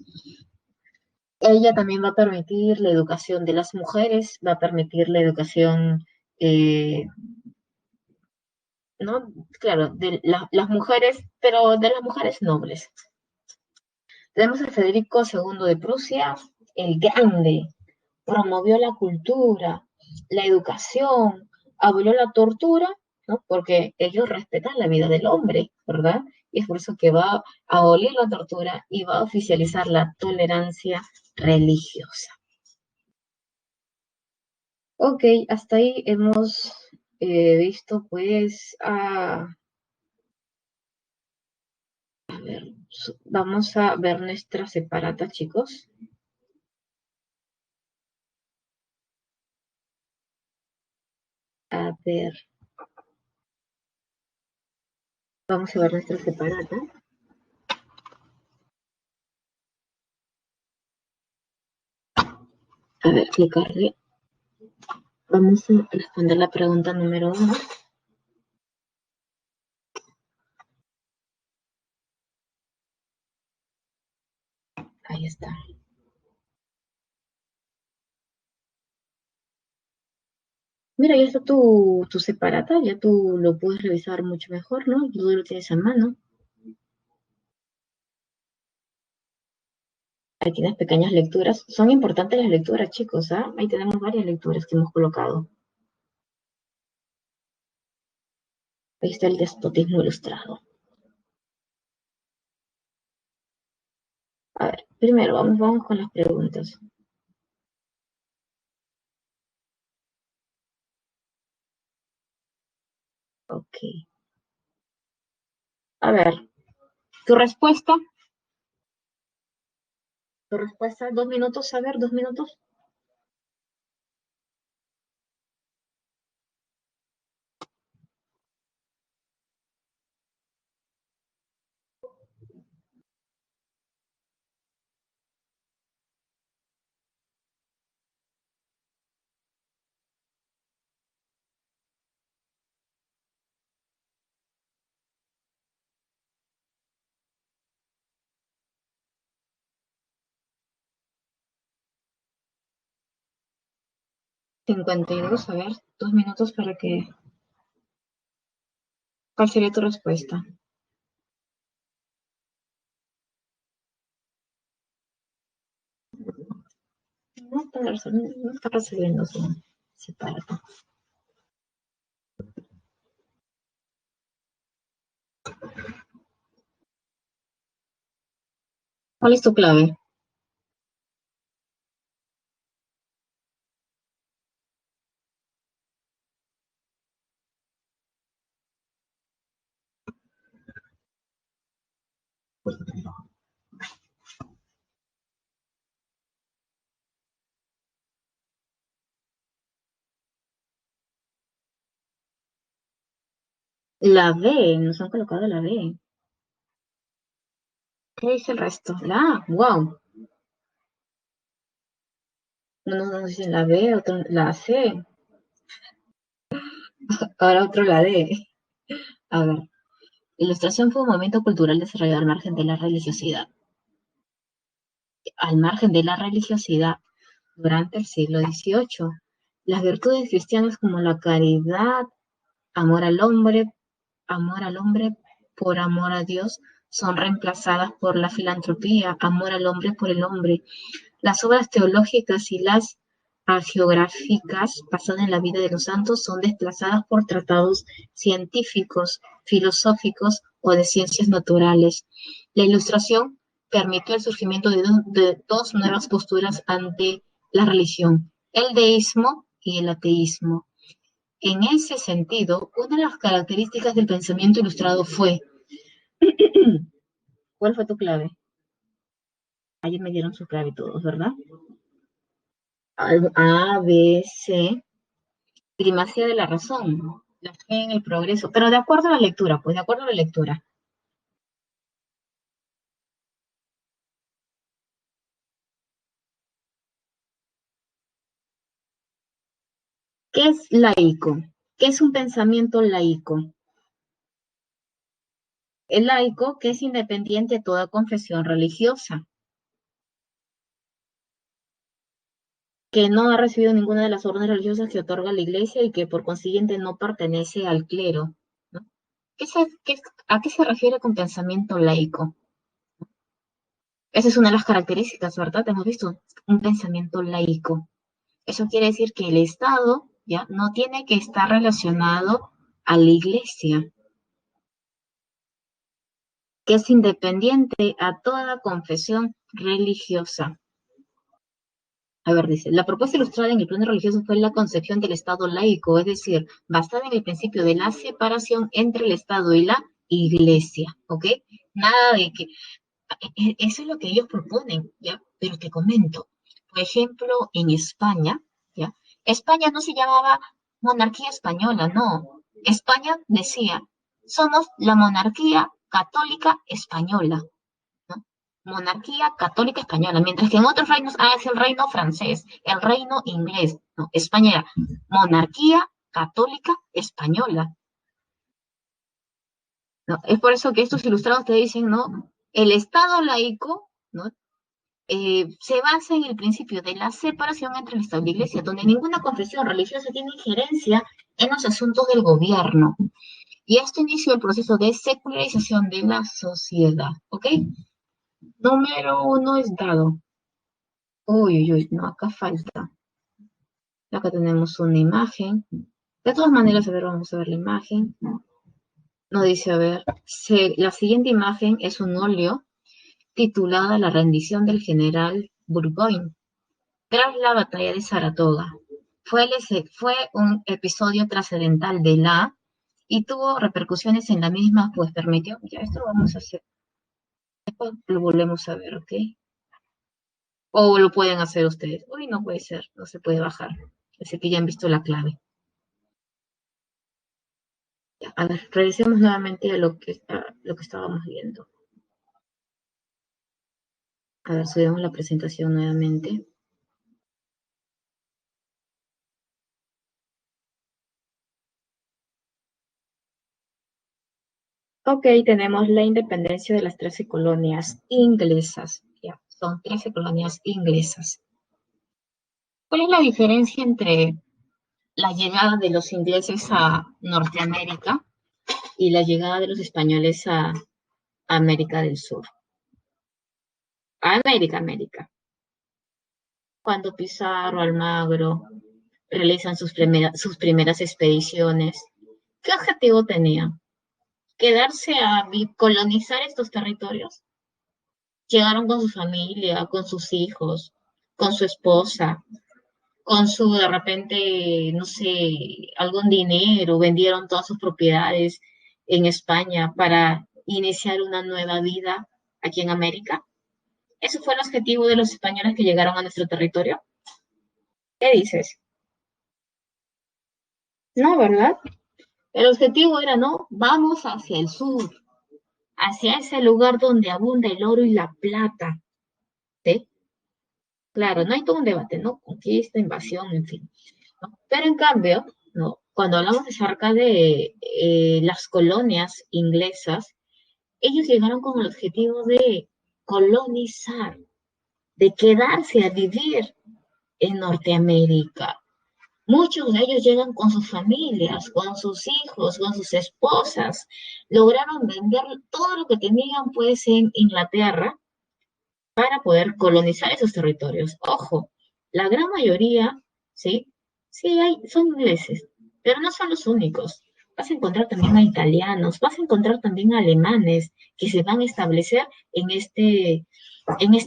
Ella también va a permitir la educación de las mujeres, va a permitir la educación, eh, ¿no? Claro, de las mujeres, pero de las mujeres nobles. Tenemos a Federico II de Prusia, el Grande, promovió la cultura, la educación, abolió la tortura, ¿no? Porque ellos respetan la vida del hombre, ¿verdad? Y es por eso que va a abolir la tortura y va a oficializar la tolerancia religiosa. Ok, hasta ahí hemos he visto pues a ver, vamos a ver nuestra separata, chicos. A ver, vamos a ver nuestra separata. A ver, clicarle. Vamos a responder la pregunta número 1. Ahí está. Mira, ya está tu separata, ya tú lo puedes revisar mucho mejor, ¿no? Tú lo tienes a mano. Ahí tienes pequeñas lecturas. Son importantes las lecturas, chicos, ¿ah? Ahí tenemos varias lecturas que hemos colocado. Ahí está el despotismo ilustrado. A ver, primero vamos con las preguntas. Ok. A ver, tu respuesta. Tu respuesta, 2 minutos, a ver, 2 minutos. 52, a ver, 2 minutos para que... ¿Cuál sería tu respuesta? No está resolviendo su separado. ¿Cuál es tu clave? La B, nos han colocado la B. ¿Qué dice el resto? La A, wow. Unos nos dicen la B, otro la C, ahora otro la D. A ver, ilustración fue un movimiento cultural desarrollado al margen de la religiosidad. Al margen de la religiosidad, durante el siglo XVIII, las virtudes cristianas como la caridad, amor al hombre por amor a Dios, son reemplazadas por la filantropía, amor al hombre por el hombre. Las obras teológicas y las hagiográficas basadas en la vida de los santos son desplazadas por tratados científicos, filosóficos o de ciencias naturales. La Ilustración permitió el surgimiento de dos nuevas posturas ante la religión, el deísmo y el ateísmo. En ese sentido, una de las características del pensamiento ilustrado fue, ¿cuál fue tu clave? Ayer me dieron su clave todos, ¿verdad? A, B, C, primacía de la razón, la fe en el progreso, pero de acuerdo a la lectura, pues de acuerdo a la lectura. ¿Qué es laico? ¿Qué es un pensamiento laico? El laico que es independiente de toda confesión religiosa, que no ha recibido ninguna de las órdenes religiosas que otorga la iglesia y que por consiguiente no pertenece al clero, ¿no? ¿A qué se refiere con pensamiento laico? Esa es una de las características, ¿verdad? Hemos visto un pensamiento laico. Eso quiere decir que el Estado ya no tiene que estar relacionado a la iglesia, que es independiente a toda confesión religiosa. A ver, dice, la propuesta ilustrada en el plano religioso fue la concepción del Estado laico, es decir, basada en el principio de la separación entre el Estado y la Iglesia, ¿ok? Nada de que, eso es lo que ellos proponen, ¿ya? Pero te comento, por ejemplo, en España, ¿ya? España no se llamaba monarquía española, no. España decía, somos la monarquía católica española, ¿no? Monarquía católica española, mientras que en otros reinos, es el reino francés, el reino inglés, no, España era monarquía católica española, ¿no? Es por eso que estos ilustrados te dicen, ¿no? El Estado laico, ¿no? Se basa en el principio de la separación entre el Estado y la Iglesia, donde ninguna confesión religiosa tiene injerencia en los asuntos del gobierno. Y esto inició el proceso de secularización de la sociedad, ¿ok? Número uno es dado. Uy, uy, uy, no, acá falta. Acá tenemos una imagen. De todas maneras, a ver, vamos a ver la imagen. No dice, a ver, la siguiente imagen es un óleo titulada La rendición del general Burgoyne tras la batalla de Saratoga. Fue un episodio trascendental de la y tuvo repercusiones en la misma, pues permitió, ya esto lo vamos a hacer, después lo volvemos a ver, ¿ok? O lo pueden hacer ustedes. Uy, no puede ser, no se puede bajar. Así que ya han visto la clave. Ya, a ver, regresemos nuevamente a lo que estábamos viendo. A ver, subimos la presentación nuevamente. Ok, tenemos la independencia de las 13 colonias inglesas. Ya, son 13 colonias inglesas. ¿Cuál es la diferencia entre la llegada de los ingleses a Norteamérica y la llegada de los españoles a América del Sur? A América. Cuando Pizarro, Almagro realizan sus primeras expediciones, ¿qué objetivo tenían? ¿Quedarse a colonizar estos territorios? Llegaron con su familia, con sus hijos, con su esposa, con su, de repente, no sé, algún dinero, vendieron todas sus propiedades en España para iniciar una nueva vida aquí en América. ¿Ese fue el objetivo de los españoles que llegaron a nuestro territorio? ¿Qué dices? No, ¿verdad? El objetivo era, no, vamos hacia el sur, hacia ese lugar donde abunda el oro y la plata, ¿sí? Claro, no hay todo un debate, ¿no? Conquista, invasión, en fin, ¿no? Pero en cambio, ¿no? Cuando hablamos acerca de las colonias inglesas, ellos llegaron con el objetivo de colonizar, de quedarse a vivir en Norteamérica. Muchos de ellos llegan con sus familias, con sus hijos, con sus esposas. Lograron vender todo lo que tenían pues en Inglaterra para poder colonizar esos territorios. Ojo, la gran mayoría, ¿sí? Sí, son ingleses, pero no son los únicos. Vas a encontrar también a italianos, vas a encontrar también a alemanes que se van a establecer en este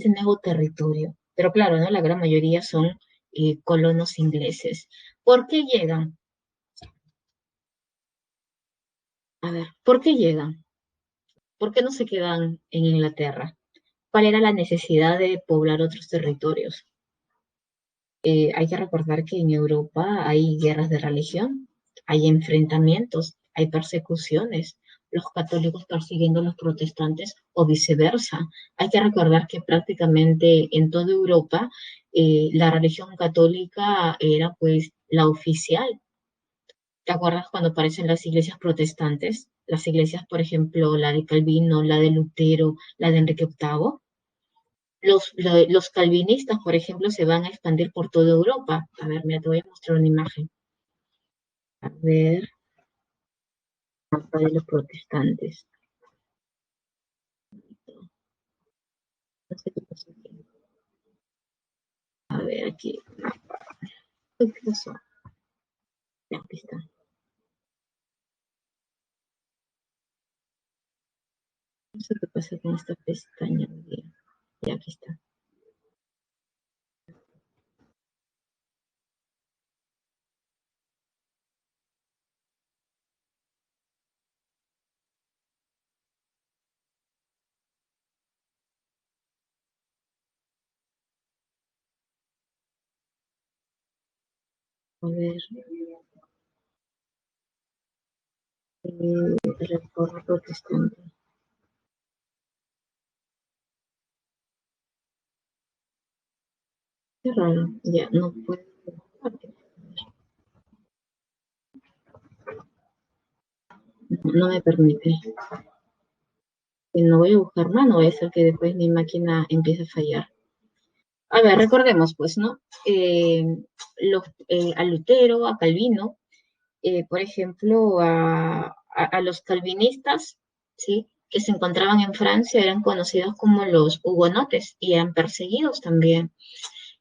nuevo territorio. Pero claro, ¿no? La gran mayoría son colonos ingleses. ¿Por qué llegan? A ver, ¿por qué llegan? ¿Por qué no se quedan en Inglaterra? ¿Cuál era la necesidad de poblar otros territorios? Hay que recordar que en Europa hay guerras de religión, hay enfrentamientos, hay persecuciones, los católicos persiguiendo a los protestantes o viceversa. Hay que recordar que prácticamente en toda Europa la religión católica era pues la oficial. ¿Te acuerdas cuando aparecen las iglesias protestantes? Las iglesias, por ejemplo, la de Calvino, la de Lutero, la de Enrique VIII. Los calvinistas, por ejemplo, se van a expandir por toda Europa. A ver, mira, te voy a mostrar una imagen. A ver, mapa de los protestantes. No sé qué pasó aquí. A ver, aquí. ¿Qué pasó? Ya, aquí está. No sé qué pasa con esta pestaña. Ya, aquí está. A ver, Reforma Protestante. Qué raro, ya no puedo. No me permite. No voy a buscar más, no voy a ser que después mi máquina empiece a fallar. A ver, recordemos, pues, ¿no? A Lutero, a Calvino, por ejemplo, a los calvinistas, ¿sí? Que se encontraban en Francia, eran conocidos como los hugonotes y eran perseguidos también.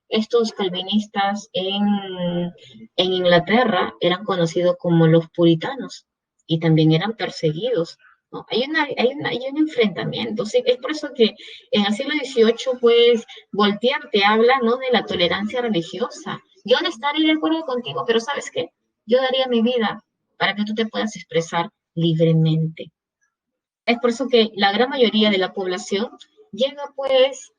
Estos calvinistas en Inglaterra eran conocidos como los puritanos y también eran perseguidos. ¿No? Hay un enfrentamiento. ¿Sí? Es por eso que en el siglo XVIII, pues, Voltaire te habla, ¿no? De la tolerancia religiosa. Yo no estaré de acuerdo contigo, pero ¿sabes qué? Yo daría mi vida para que tú te puedas expresar libremente. Es por eso que la gran mayoría de la población llega pues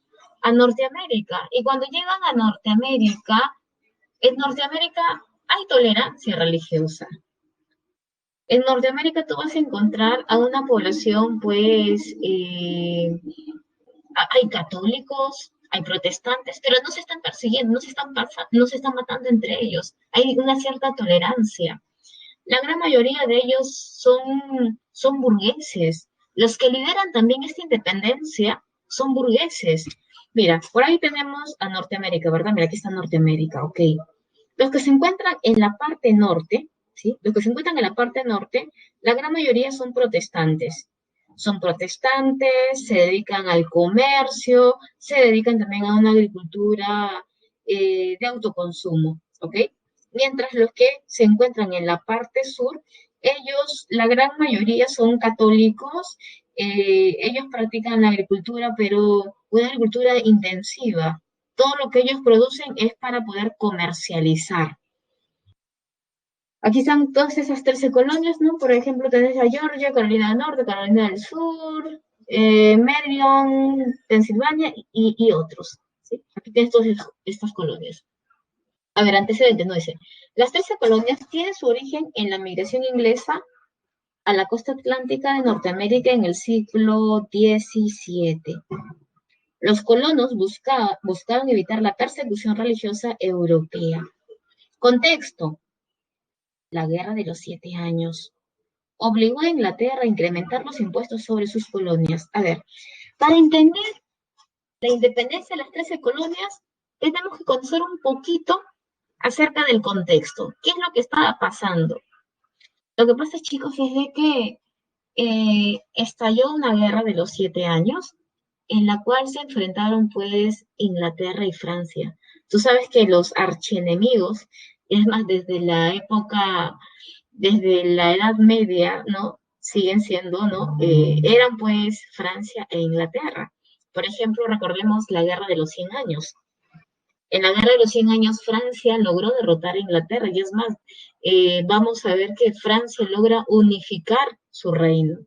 a Norteamérica. Y cuando llegan a Norteamérica, en Norteamérica hay tolerancia religiosa. En Norteamérica tú vas a encontrar a una población pues hay católicos, hay protestantes, pero no se están persiguiendo, no se están matando entre ellos. Hay una cierta tolerancia. La gran mayoría de ellos son burgueses. Los que lideran también esta independencia son burgueses. Mira, por ahí tenemos a Norteamérica, ¿verdad? Mira, aquí está Norteamérica, ok. Los que se encuentran en la parte norte, ¿sí? Los que se encuentran en la parte norte, la gran mayoría son protestantes. Son protestantes, se dedican al comercio, se dedican también a una agricultura de autoconsumo, ¿ok? Mientras los que se encuentran en la parte sur, ellos, la gran mayoría son católicos, ellos practican la agricultura, pero una agricultura intensiva. Todo lo que ellos producen es para poder comercializar. Aquí están todas esas 13 colonias, ¿no? Por ejemplo, tenés a Georgia, Carolina del Norte, Carolina del Sur, Maryland, Pensilvania y otros. ¿Sí? Aquí tienes todas estas colonias. A ver, antecedentes, no dice. Las 13 colonias tienen su origen en la migración inglesa a la costa atlántica de Norteamérica en el siglo XVII. Los colonos buscaron evitar la persecución religiosa europea. Contexto: la Guerra de los 7 Años obligó a Inglaterra a incrementar los impuestos sobre sus colonias. A ver, para entender la independencia de las 13 colonias, tenemos que conocer un poquito acerca del contexto. ¿Qué es lo que estaba pasando? Lo que pasa, chicos, es de que estalló una guerra de los 7 años en la cual se enfrentaron pues Inglaterra y Francia. Tú sabes que los archienemigos, es más, desde la Edad Media, ¿no? Siguen siendo, ¿no? Eran pues Francia e Inglaterra. Por ejemplo, recordemos la Guerra de los 100 Años. En la Guerra de los 100 Años, Francia logró derrotar a Inglaterra, y es más, vamos a ver que Francia logra unificar su reino.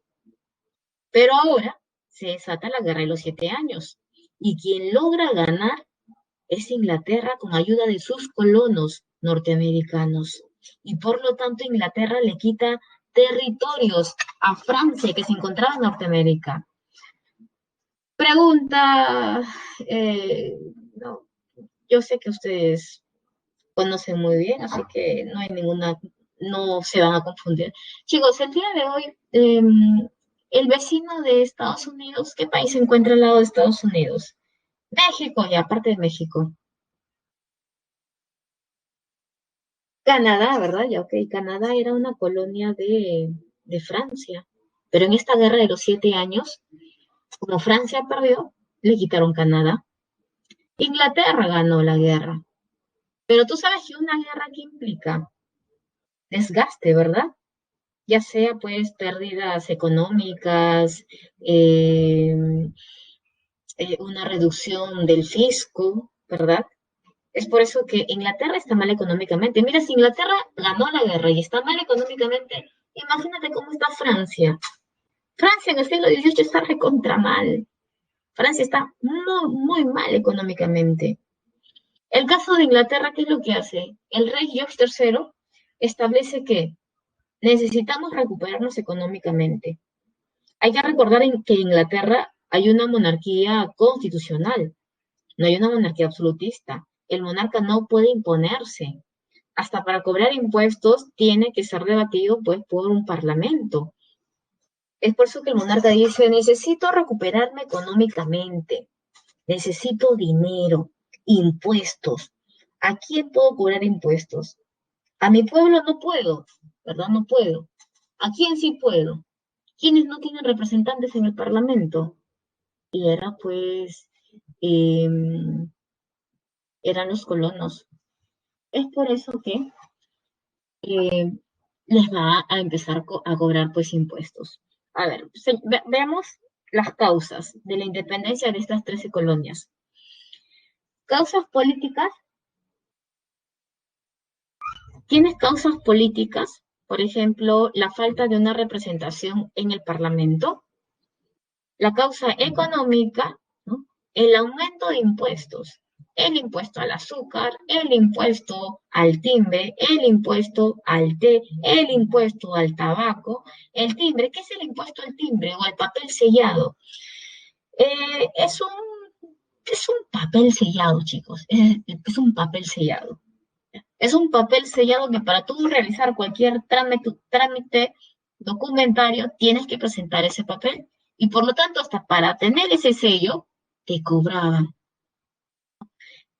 Pero ahora se desata la Guerra de los 7 Años, y quien logra ganar es Inglaterra con ayuda de sus colonos norteamericanos. Y por lo tanto, Inglaterra le quita territorios a Francia, que se encontraba en Norteamérica. Pregunta, no, yo sé que ustedes conocen muy bien, así que no hay ninguna, no se van a confundir. Chicos, el día de hoy, el vecino de Estados Unidos, ¿qué país se encuentra al lado de Estados Unidos? México, y aparte de México. Canadá, ¿verdad? Ya, ok, Canadá era una colonia de Francia, pero en esta guerra de los 7 años, como Francia perdió, le quitaron Canadá. Inglaterra ganó la guerra, pero tú sabes que una guerra que implica desgaste, ¿verdad? Ya sea pues pérdidas económicas, eh, una reducción del fisco, ¿verdad? Es por eso que Inglaterra está mal económicamente. Mira, si Inglaterra ganó la guerra y está mal económicamente, imagínate cómo está Francia. Francia en el siglo XVIII está recontra mal. Francia está muy, muy mal económicamente. El caso de Inglaterra, ¿qué es lo que hace? El rey George III establece que necesitamos recuperarnos económicamente. Hay que recordar que en Inglaterra hay una monarquía constitucional, no hay una monarquía absolutista. El monarca no puede imponerse. Hasta para cobrar impuestos tiene que ser debatido pues por un parlamento. Es por eso que el monarca dice, necesito recuperarme económicamente, necesito dinero, impuestos. ¿A quién puedo cobrar impuestos? A mi pueblo no puedo, ¿verdad? No puedo. ¿A quién sí puedo? ¿Quiénes no tienen representantes en el parlamento? Y era pues, eh, eran los colonos. Es por eso que eh, les va a empezar a cobrar pues impuestos. A ver, veamos las causas de la independencia de estas 13 colonias. Causas políticas, ¿tienes causas políticas? Por ejemplo, la falta de una representación en el Parlamento. La causa económica, ¿no? El aumento de impuestos. El impuesto al azúcar, el impuesto al timbre, el impuesto al té, el impuesto al tabaco, el timbre. ¿Qué es el impuesto al timbre o al papel sellado? Eh, es un, es un papel sellado, chicos. Es un papel sellado. Es un papel sellado que para tú realizar cualquier trámite documentario tienes que presentar ese papel. Y por lo tanto, hasta para tener ese sello, te cobraban.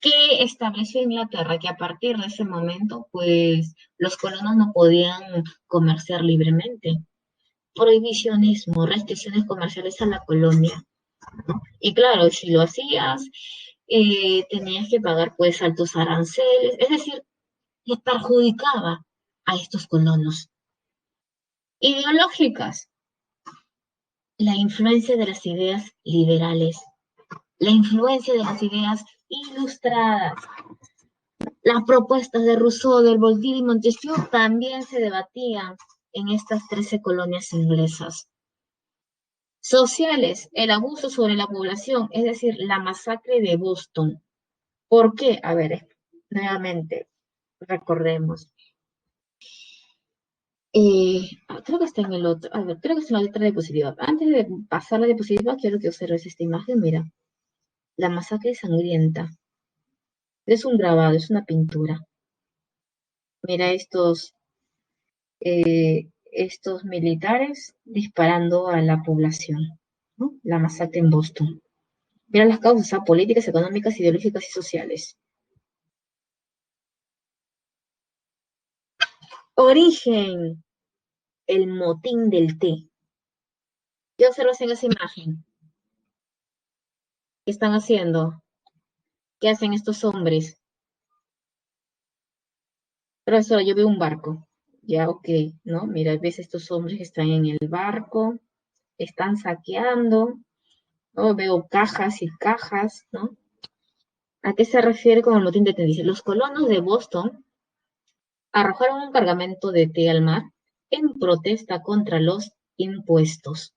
¿Qué estableció Inglaterra? Que a partir de ese momento, pues los colonos no podían comerciar libremente. Prohibicionismo, restricciones comerciales a la colonia. Y claro, si lo hacías, tenías que pagar pues altos aranceles, es decir, le perjudicaba a estos colonos. Ideológicas, la influencia de las ideas liberales, la influencia de las ideas ilustradas. Las propuestas de Rousseau, del Voltaire y Montesquieu también se debatían en estas 13 colonias inglesas. Sociales, el abuso sobre la población, es decir, la masacre de Boston. ¿Por qué? A ver, nuevamente, recordemos. Creo que está en el otro, a ver, creo que está en la otra diapositiva. Antes de pasar la diapositiva, quiero que observes esta imagen, mira. La masacre sangrienta. Es un grabado, es una pintura. Mira estos militares disparando a la población, ¿no? La masacre en Boston. Mira las causas políticas, económicas, ideológicas y sociales. Origen, el motín del té. ¿Qué observas en esa imagen? ¿Qué están haciendo? ¿Qué hacen estos hombres? Profesora, yo veo un barco. Ya, ok, ¿no? Mira, ves estos hombres que están en el barco, están saqueando, ¿no? Veo cajas y cajas, ¿no? ¿A qué se refiere con el motín de té? Dice, los colonos de Boston arrojaron un cargamento de té al mar en protesta contra los impuestos.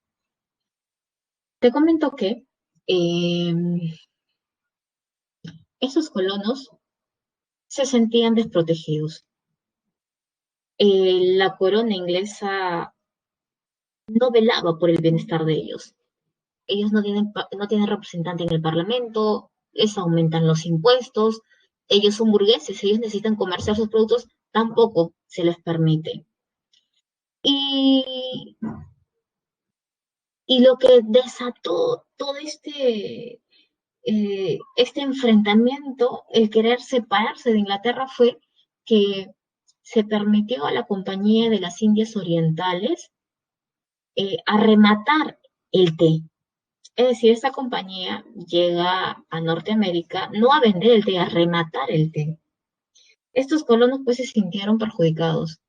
Te comento que eh, esos colonos se sentían desprotegidos. La corona inglesa no velaba por el bienestar de ellos. Ellos no tienen representante en el Parlamento, les aumentan los impuestos, ellos son burgueses, ellos necesitan comerciar sus productos, tampoco se les permite. Y, y lo que desató todo este enfrentamiento, el querer separarse de Inglaterra, fue que se permitió a la Compañía de las Indias Orientales arrematar el té. Es decir, esta compañía llega a Norteamérica no a vender el té, a rematar el té. Estos colonos pues se sintieron perjudicados.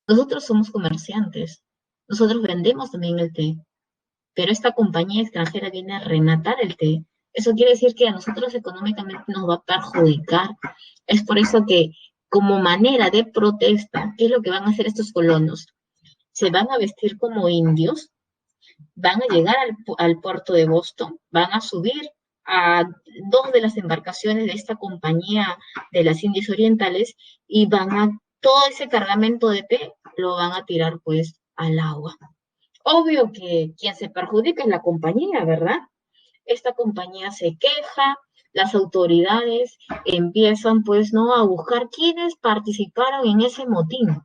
Nosotros somos comerciantes, nosotros vendemos también el té, pero esta compañía extranjera viene a rematar el té. Eso quiere decir que a nosotros económicamente nos va a perjudicar. Es por eso que como manera de protesta, ¿qué es lo que van a hacer estos colonos? Se van a vestir como indios, van a llegar al puerto de Boston, van a subir a dos de las embarcaciones de esta compañía de las Indias Orientales y todo ese cargamento de té lo van a tirar pues al agua. Obvio que quien se perjudica es la compañía, ¿verdad? Esta compañía se queja, las autoridades empiezan pues no a buscar quiénes participaron en ese motín,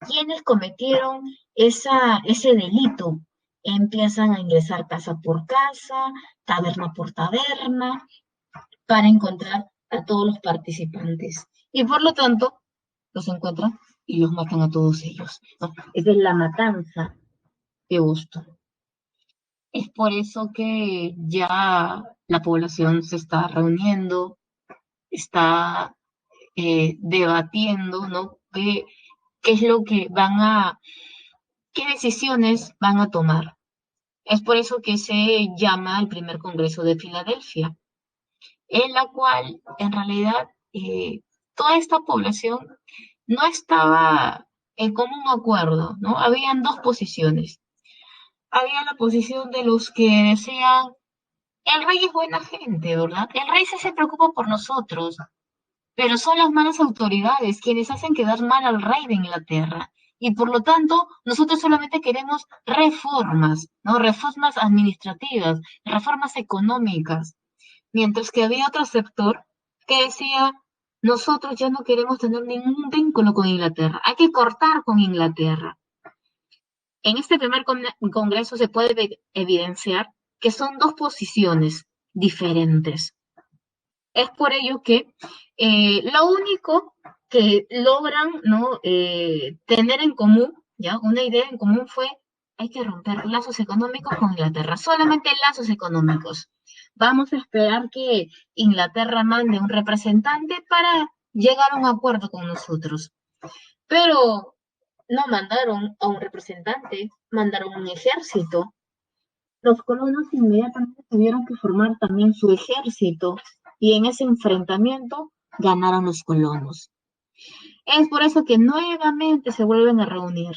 quiénes cometieron ese delito. Empiezan a ingresar casa por casa, taberna por taberna, para encontrar a todos los participantes. Y por lo tanto, los encuentran y los matan a todos ellos, ¿no? Esa es la matanza de Boston. Es por eso que ya la población se está reuniendo, está debatiendo, ¿no? ¿Qué es lo que qué decisiones van a tomar? Es por eso que se llama el primer Congreso de Filadelfia, en la cual en realidad toda esta población no estaba en común acuerdo, ¿no? Habían dos posiciones. Había la posición de los que decían, el rey es buena gente, ¿verdad? El rey sí se preocupa por nosotros, pero son las malas autoridades quienes hacen quedar mal al rey de Inglaterra. Y por lo tanto, nosotros solamente queremos reformas, ¿no? Reformas administrativas, reformas económicas. Mientras que había otro sector que decía, nosotros ya no queremos tener ningún vínculo con Inglaterra, hay que cortar con Inglaterra. En este primer congreso se puede evidenciar que son dos posiciones diferentes. Es por ello que lo único que logran, ¿no? Tener en común, ¿ya? Una idea en común fue, hay que romper lazos económicos con Inglaterra, solamente lazos económicos. Vamos a esperar que Inglaterra mande un representante para llegar a un acuerdo con nosotros. Pero no mandaron a un representante, mandaron un ejército. Los colonos inmediatamente tuvieron que formar también su ejército y en ese enfrentamiento ganaron los colonos. Es por eso que nuevamente se vuelven a reunir.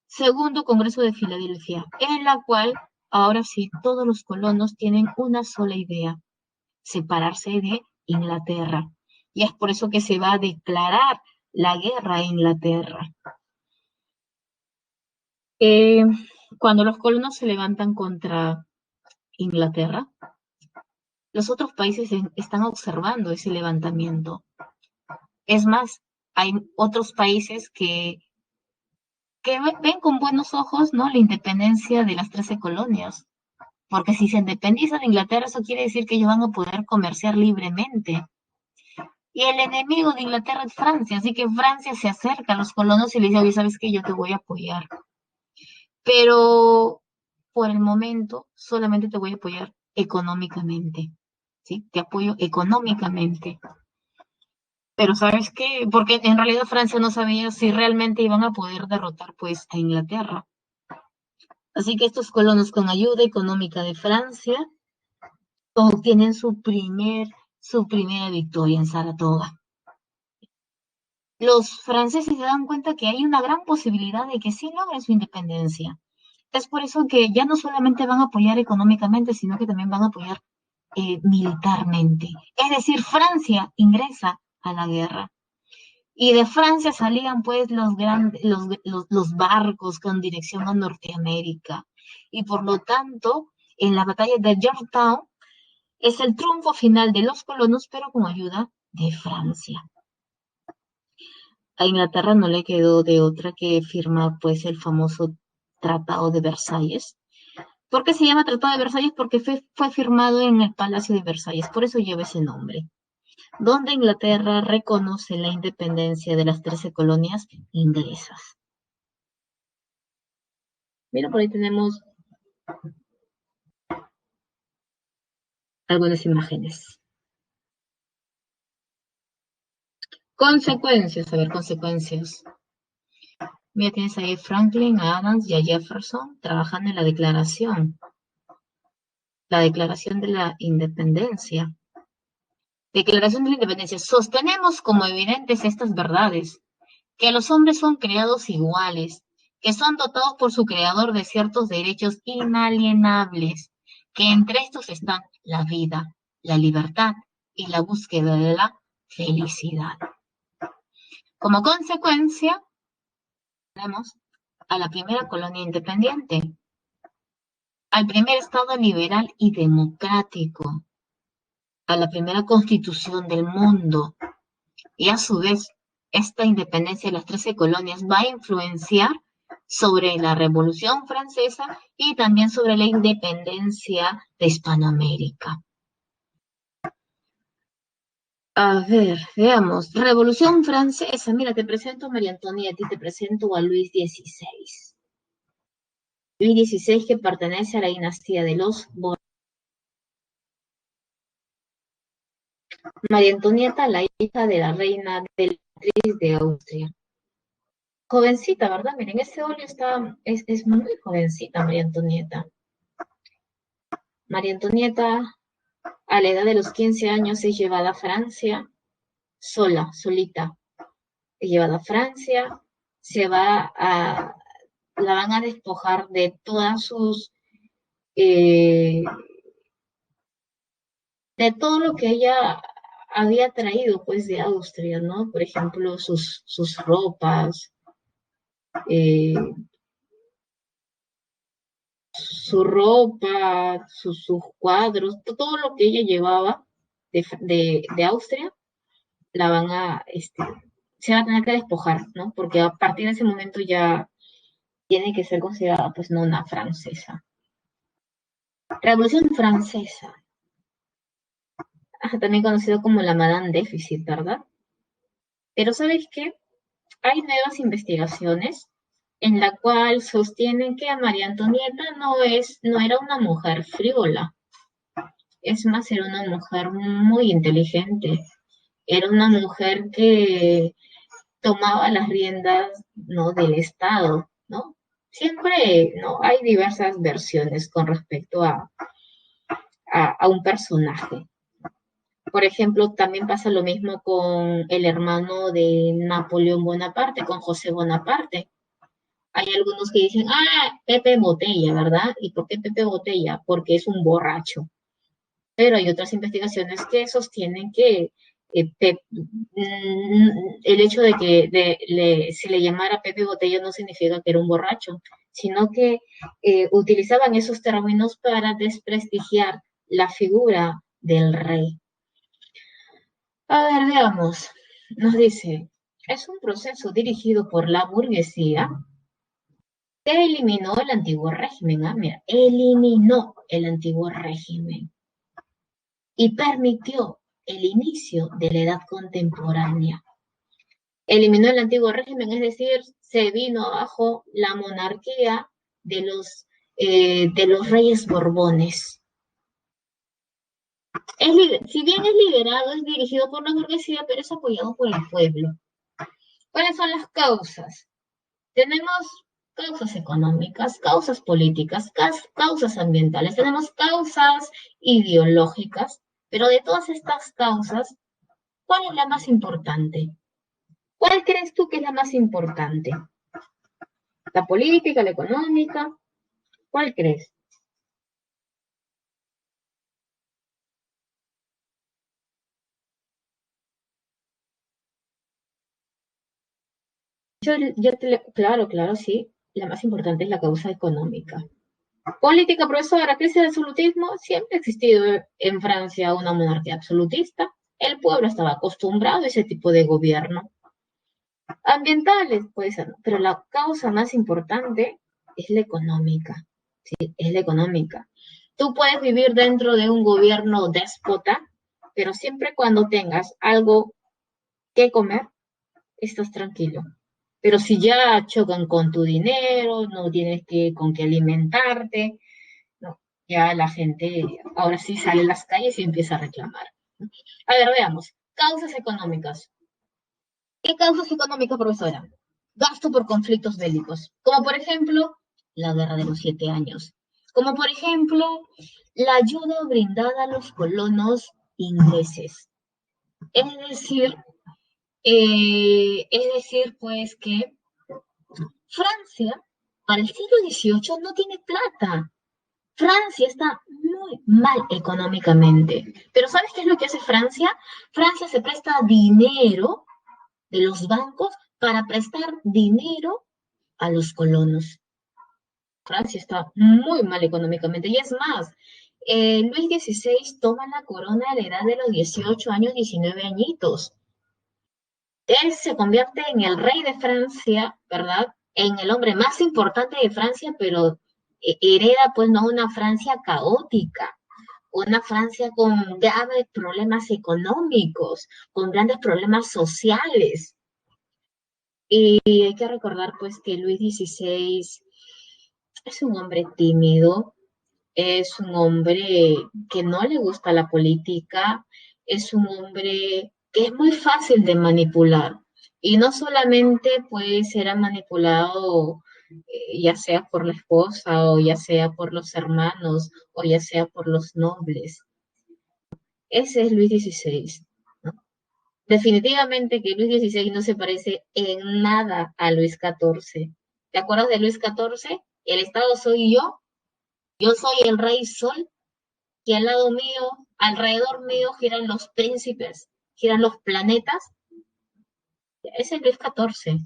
Segundo Congreso de Filadelfia, en la cual ahora sí todos los colonos tienen una sola idea, separarse de Inglaterra. Y es por eso que se va a declarar la guerra a Inglaterra. Eh, Cuando los colonos se levantan contra Inglaterra, los otros países están observando ese levantamiento. Es más, hay otros países que ven con buenos ojos, ¿no? La independencia de las 13 colonias. Porque si se independiza de Inglaterra, eso quiere decir que ellos van a poder comerciar libremente. Y el enemigo de Inglaterra es Francia, así que Francia se acerca a los colonos y les dice, oye, ¿sabes qué? Yo te voy a apoyar. Pero por el momento solamente te voy a apoyar económicamente, ¿sí? Te apoyo económicamente. Pero ¿sabes qué? Porque en realidad Francia no sabía si realmente iban a poder derrotar pues a Inglaterra. Así que estos colonos con ayuda económica de Francia obtienen su primera victoria en Saratoga. Los franceses se dan cuenta que hay una gran posibilidad de que sí logren su independencia. Es por eso que ya no solamente van a apoyar económicamente, sino que también van a apoyar militarmente. Es decir, Francia ingresa a la guerra. Y de Francia salían pues los barcos con dirección a Norteamérica. Y por lo tanto, en la batalla de Yorktown es el triunfo final de los colonos, pero con ayuda de Francia. A Inglaterra no le quedó de otra que firmar pues el famoso Tratado de Versalles. ¿Por qué se llama Tratado de Versalles? Porque fue firmado en el Palacio de Versalles, por eso lleva ese nombre, donde Inglaterra reconoce la independencia de las 13 colonias inglesas. Mira, por ahí tenemos algunas imágenes. Consecuencias, a ver, consecuencias. Mira, tienes ahí a Franklin, a Adams y a Jefferson trabajando en la Declaración de la Independencia. Declaración de la Independencia. Sostenemos como evidentes estas verdades, que los hombres son creados iguales, que son dotados por su creador de ciertos derechos inalienables, que entre estos están la vida, la libertad y la búsqueda de la felicidad. Como consecuencia, tenemos a la primera colonia independiente, al primer Estado liberal y democrático, a la primera constitución del mundo, y a su vez, esta independencia de las 13 colonias va a influenciar sobre la Revolución Francesa y también sobre la independencia de Hispanoamérica. A ver, veamos. Revolución Francesa. Mira, te presento a María Antonieta y te presento a Luis XVI. Luis XVI, que pertenece a la dinastía de los Borbones. María Antonieta, la hija de la reina Beatriz de Austria. Jovencita, ¿verdad? Miren, este óleo es muy jovencita, María Antonieta. María Antonieta, a la edad de los 15 años, es llevada a Francia, solita. Es llevada a Francia, la van a despojar de todas eh, de todo lo que ella había traído, pues, de Austria, ¿no? Por ejemplo, sus ropas, eh, sus cuadros, todo lo que ella llevaba de Austria, la van se va a tener que despojar, ¿no? Porque a partir de ese momento ya tiene que ser considerada, pues, no una francesa. Revolución Francesa, también conocido como la Madame Déficit, ¿verdad? Pero ¿sabes qué? Hay nuevas investigaciones en la cual sostienen que a María Antonieta no era una mujer frívola, es más, era una mujer muy inteligente, era una mujer que tomaba las riendas, ¿no?, del Estado, ¿no? Siempre, ¿no?, hay diversas versiones con respecto a un personaje. Por ejemplo, también pasa lo mismo con el hermano de Napoleón Bonaparte, con José Bonaparte. Hay algunos que dicen, Pepe Botella, ¿verdad? ¿Y por qué Pepe Botella? Porque es un borracho. Pero hay otras investigaciones que sostienen que el hecho de que se le llamara Pepe Botella no significa que era un borracho, sino que utilizaban esos términos para desprestigiar la figura del rey. A ver, veamos. Nos dice, es un proceso dirigido por la burguesía que eliminó el antiguo régimen. Mira, eliminó el antiguo régimen y permitió el inicio de la edad contemporánea. Eliminó el antiguo régimen, es decir, se vino abajo la monarquía de los reyes Borbones. Si bien es liberado, es dirigido por la burguesía, pero es apoyado por el pueblo. ¿Cuáles son las causas? Tenemos causas económicas, causas políticas, causas ambientales, tenemos causas ideológicas, pero de todas estas causas, ¿cuál es la más importante? ¿Cuál crees tú que es la más importante? ¿La política, la económica? ¿Cuál crees? Claro, sí, la más importante es la causa económica. Política, profesora, ¿qué es el absolutismo? Siempre ha existido en Francia una monarquía absolutista. El pueblo estaba acostumbrado a ese tipo de gobierno. Ambientales, puede ser, pero la causa más importante es la económica. Sí, es la económica. Tú puedes vivir dentro de un gobierno déspota, pero siempre cuando tengas algo que comer, estás tranquilo. Pero si ya chocan con tu dinero, no tienes con qué alimentarte, no, ya la gente ahora sí sale a las calles y empieza a reclamar. A ver, veamos. Causas económicas. ¿Qué causas económicas, profesora? Gasto por conflictos bélicos, como por ejemplo la Guerra de los 7 años, como por ejemplo la ayuda brindada a los colonos ingleses. Pues que Francia para el siglo XVIII no tiene plata. Francia está muy mal económicamente. Pero ¿sabes qué es lo que hace Francia? Francia se presta dinero de los bancos para prestar dinero a los colonos. Francia está muy mal económicamente. Y es más, Luis XVI toma la corona a la edad de los 18 años, 19 añitos. Él se convierte en el rey de Francia, ¿verdad? En el hombre más importante de Francia, pero hereda pues no una Francia caótica, una Francia con graves problemas económicos, con grandes problemas sociales. Y hay que recordar pues que Luis XVI es un hombre tímido, es un hombre que no le gusta la política, es un hombre que es muy fácil de manipular. Y no solamente pues era manipulado ya sea por la esposa o ya sea por los hermanos o ya sea por los nobles. Ese es Luis XVI, ¿no? Definitivamente que Luis XVI no se parece en nada a Luis XIV. ¿Te acuerdas de Luis XIV? El Estado soy yo soy el rey sol, y al lado mío, alrededor mío, giran los príncipes, giran los planetas. Ese es Luis XIV,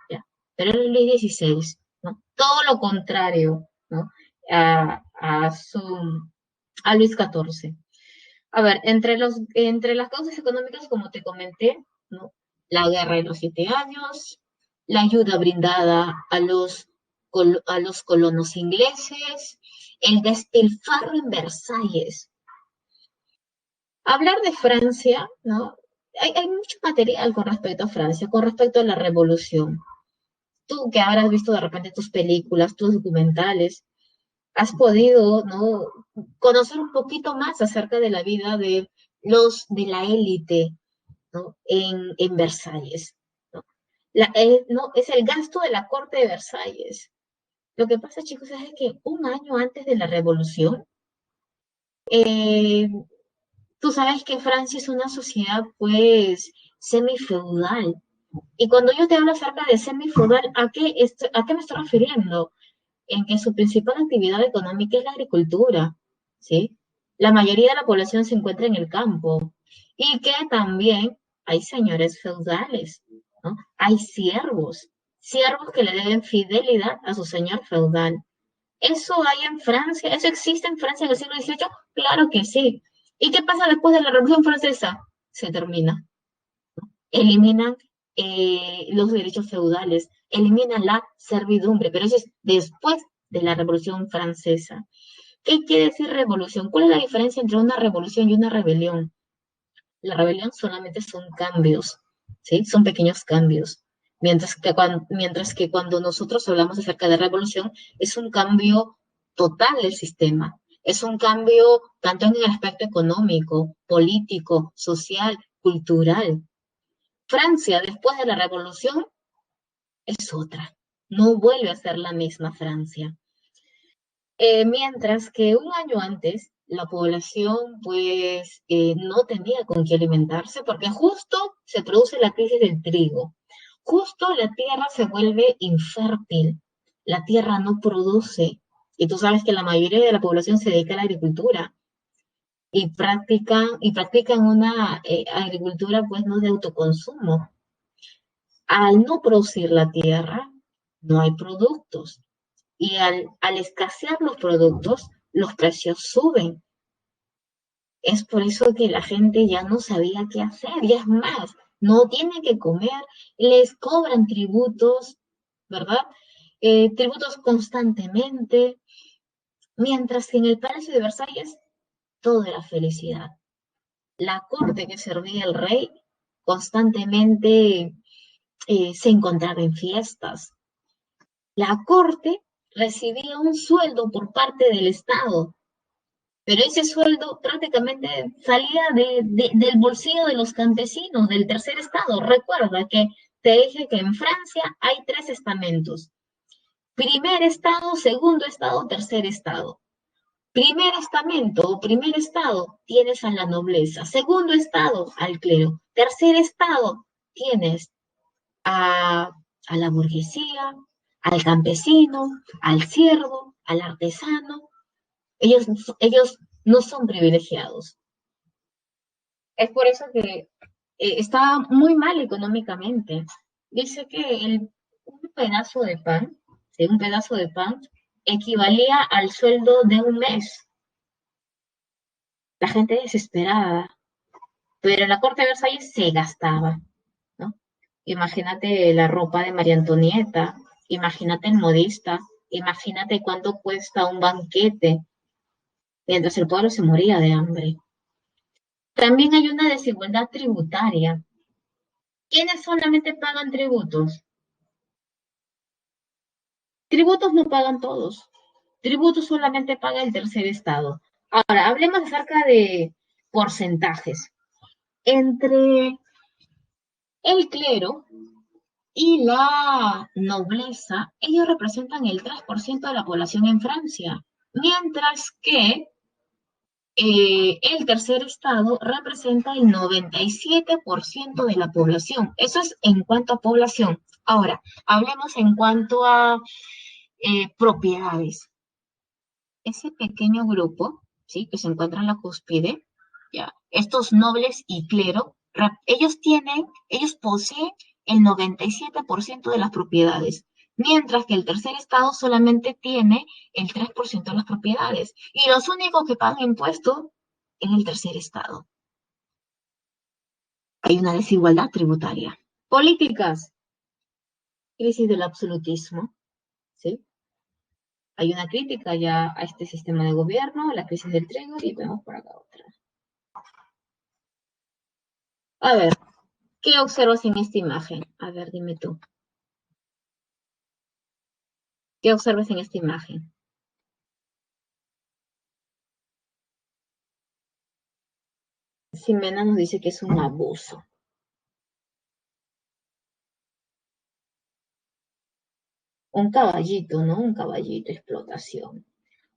¿ya? Pero él es Luis XVI, ¿no? Todo lo contrario, ¿no? A, su, a Luis XIV. A ver, entre las causas económicas, como te comenté, ¿no? La guerra de los 7 años, la ayuda brindada a los colonos ingleses, el despilfarro en Versalles. Hablar de Francia, ¿no? Hay mucho material con respecto a Francia, con respecto a la revolución. Tú que habrás visto de repente tus películas, tus documentales, has podido, ¿no? Conocer un poquito más acerca de la vida de de la élite, ¿no? En Versalles, ¿no? No, es el gasto de la corte de Versalles. Lo que pasa, chicos, es que un año antes de la revolución, eh, tú sabes que Francia es una sociedad, pues, semifeudal. Y cuando yo te hablo acerca de semifeudal, ¿a qué me estoy refiriendo? En que su principal actividad económica es la agricultura, ¿sí? La mayoría de la población se encuentra en el campo y que también hay señores feudales, ¿no? Hay siervos que le deben fidelidad a su señor feudal. ¿Eso hay en Francia? ¿Eso existe en Francia en el siglo XVIII? Claro que sí. ¿Y qué pasa después de la Revolución Francesa? Se termina. Eliminan los derechos feudales, eliminan la servidumbre, pero eso es después de la Revolución Francesa. ¿Qué quiere decir revolución? ¿Cuál es la diferencia entre una revolución y una rebelión? La rebelión solamente son cambios, ¿sí? Son pequeños cambios. Mientras que cuando nosotros hablamos acerca de revolución, es un cambio total del sistema. Es un cambio tanto en el aspecto económico, político, social, cultural. Francia, después de la revolución, es otra. No vuelve a ser la misma Francia. Mientras que un año antes, la población pues no tenía con qué alimentarse porque justo se produce la crisis del trigo. Justo la tierra se vuelve infértil. La tierra no produce. Y tú sabes que la mayoría de la población se dedica a la agricultura y practican una agricultura pues no de autoconsumo. Al no producir la tierra, no hay productos. Y al escasear los productos, los precios suben. Es por eso que la gente ya no sabía qué hacer. Y es más, no tienen que comer, les cobran tributos, ¿verdad? Tributos constantemente. Mientras que en el Palacio de Versalles todo era felicidad. La corte que servía el rey constantemente se encontraba en fiestas. La corte recibía un sueldo por parte del Estado, pero ese sueldo prácticamente salía del bolsillo de los campesinos del tercer estado. Recuerda que te dije que en Francia hay tres estamentos. Primer estado, segundo estado, tercer estado. Primer estamento o primer estado tienes a la nobleza. Segundo estado al clero. Tercer estado tienes a, a la burguesía, al campesino, al siervo, al artesano. Ellos, ellos no son privilegiados. Es por eso que está muy mal económicamente. Dice que un pedazo de pan, ¿sí? Un pedazo de pan equivalía al sueldo de un mes. La gente desesperada, pero en la corte de Versalles se gastaba, ¿no? Imagínate la ropa de María Antonieta, imagínate el modista, imagínate cuánto cuesta un banquete, mientras el pueblo se moría de hambre. También hay una desigualdad tributaria. ¿Quiénes solamente pagan tributos? Tributos no pagan todos. Tributos solamente paga el tercer estado. Ahora, hablemos acerca de porcentajes. Entre el clero y la nobleza, ellos representan el 3% de la población en Francia, mientras que el tercer estado representa el 97% de la población. Eso es en cuanto a población. Ahora, hablemos en cuanto a propiedades. Ese pequeño grupo, ¿sí? Que se encuentra en la cúspide, ya, estos nobles y clero, ellos poseen el 97% de las propiedades, mientras que el tercer estado solamente tiene el 3% de las propiedades, y los únicos que pagan impuestos en el tercer estado. Hay una desigualdad tributaria. Políticas, crisis del absolutismo, ¿sí? Hay una crítica ya a este sistema de gobierno, la crisis del trigo, y vemos por acá otra. A ver, ¿qué observas en esta imagen? A ver, dime tú. ¿Qué observas en esta imagen? Ximena nos dice que es un abuso. Un caballito, ¿no? Un caballito, explotación.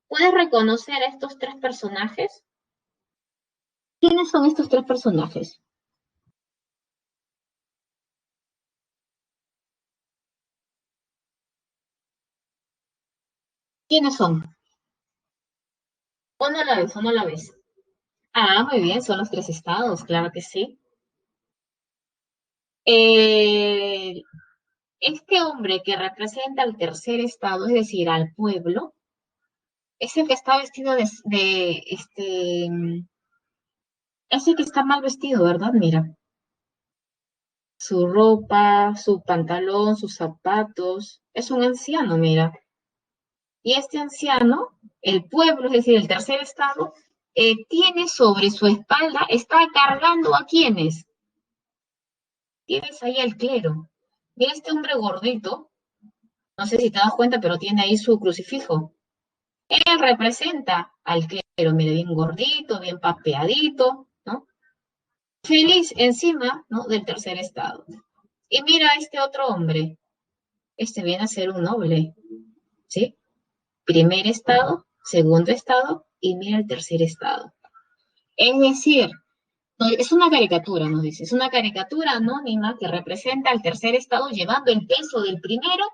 ¿Puedes reconocer a estos tres personajes? ¿Quiénes son estos tres personajes? ¿Quiénes son? ¿O no la ves o no la ves? Ah, muy bien, son los tres estados, claro que sí. Eh, este hombre que representa al tercer estado, es decir, al pueblo, es el que está vestido es el que está mal vestido, ¿verdad? Mira, su ropa, su pantalón, sus zapatos, es un anciano, mira. Y este anciano, el pueblo, es decir, el tercer estado, tiene sobre su espalda, está cargando a quienes. Tienes ahí al clero. Mira este hombre gordito, no sé si te das cuenta, pero tiene ahí su crucifijo. Él representa al clero, mire, bien gordito, bien papeadito, ¿no? Feliz encima, ¿no? Del tercer estado. Y mira a este otro hombre, este viene a ser un noble, ¿sí? Primer estado, segundo estado y mira el tercer estado. Es decir, es una caricatura, nos dice, es una caricatura anónima que representa al tercer estado llevando el peso del primero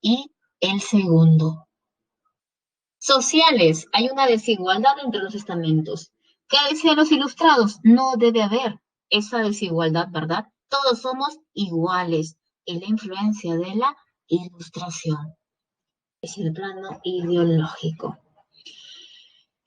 y el segundo. Sociales, hay una desigualdad entre los estamentos. ¿Qué decían los ilustrados? No debe haber esa desigualdad, ¿verdad? Todos somos iguales en la influencia de la ilustración. Es el plano ideológico.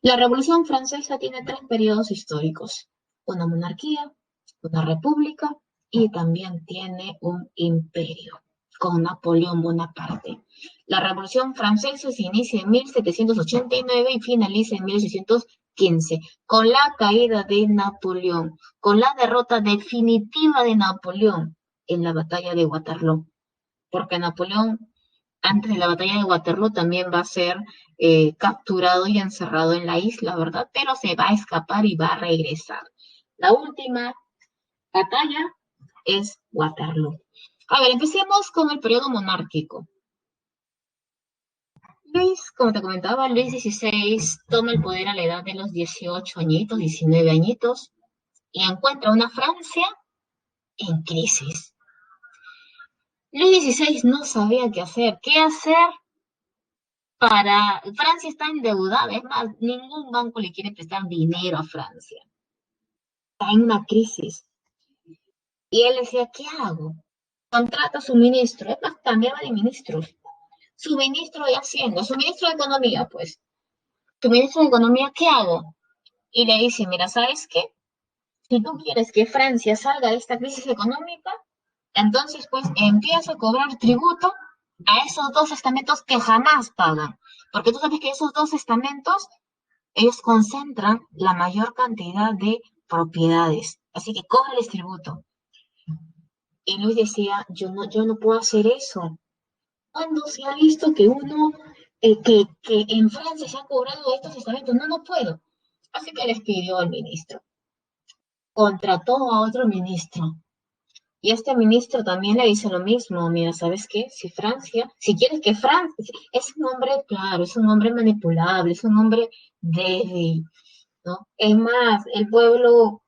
La Revolución Francesa tiene tres periodos históricos, una monarquía, una república y también tiene un imperio con Napoleón Bonaparte. La Revolución Francesa se inicia en 1789 y finaliza en 1815 con la caída de Napoleón, con la derrota definitiva de Napoleón en la batalla de Waterloo, porque Napoleón antes de la batalla de Waterloo también va a ser capturado y encerrado en la isla, ¿verdad? Pero se va a escapar y va a regresar. La última batalla es Waterloo. A ver, empecemos con el periodo monárquico. Luis, como te comentaba, Luis XVI toma el poder a la edad de los 18 añitos, 19 añitos, y encuentra una Francia en crisis. Luis XVI no sabía qué hacer. ¿Qué hacer Francia está endeudada, es más, ningún banco le quiere prestar dinero a Francia. Está en una crisis. Y él decía, ¿qué hago? Contrata a su ministro, es más, cambiaba de ministros. Su ministro de Hacienda, su ministro de Economía, pues. Su ministro de Economía, ¿qué hago? Y le dice, mira, ¿sabes qué? Si tú quieres que Francia salga de esta crisis económica, entonces pues empieza a cobrar tributo a esos dos estamentos que jamás pagan. Porque tú sabes que esos dos estamentos, ellos concentran la mayor cantidad de propiedades. Así que cóbrales tributo. Y Luis decía, yo no puedo hacer eso. ¿Cuándo se ha visto que que en Francia se han cobrado estos estamentos? No, no puedo. Así que les pidió al ministro. Contrató a otro ministro. Y este ministro también le dice lo mismo. Mira, ¿sabes qué? Si quieres que Francia, es un hombre, claro, es un hombre manipulable, es un hombre débil, ¿no? Es más, el pueblo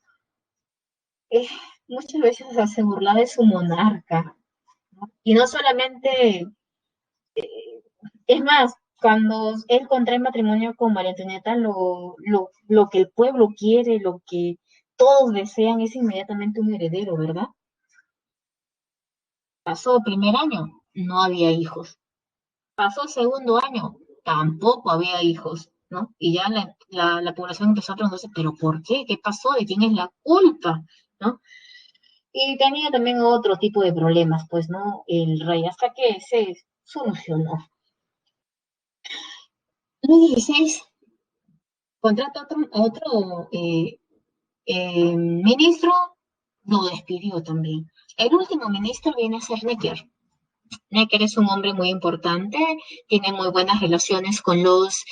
eh, muchas veces se burla de su monarca, ¿no? Y no solamente, es más, cuando él contrae matrimonio con María Antonieta, lo que el pueblo quiere, lo que todos desean es inmediatamente un heredero, ¿verdad? Pasó primer año, no había hijos. Pasó segundo año, tampoco había hijos, ¿no? Y ya la población empezó a preguntarse, ¿pero por qué? ¿Qué pasó? ¿De quién es la culpa? ¿No? Y tenía también otro tipo de problemas, pues, ¿no? El rey, hasta que se solucionó. Luis XVI contrata otro ministro, lo despidió también. El último ministro viene a ser Necker. Necker es un hombre muy importante, tiene muy buenas relaciones con los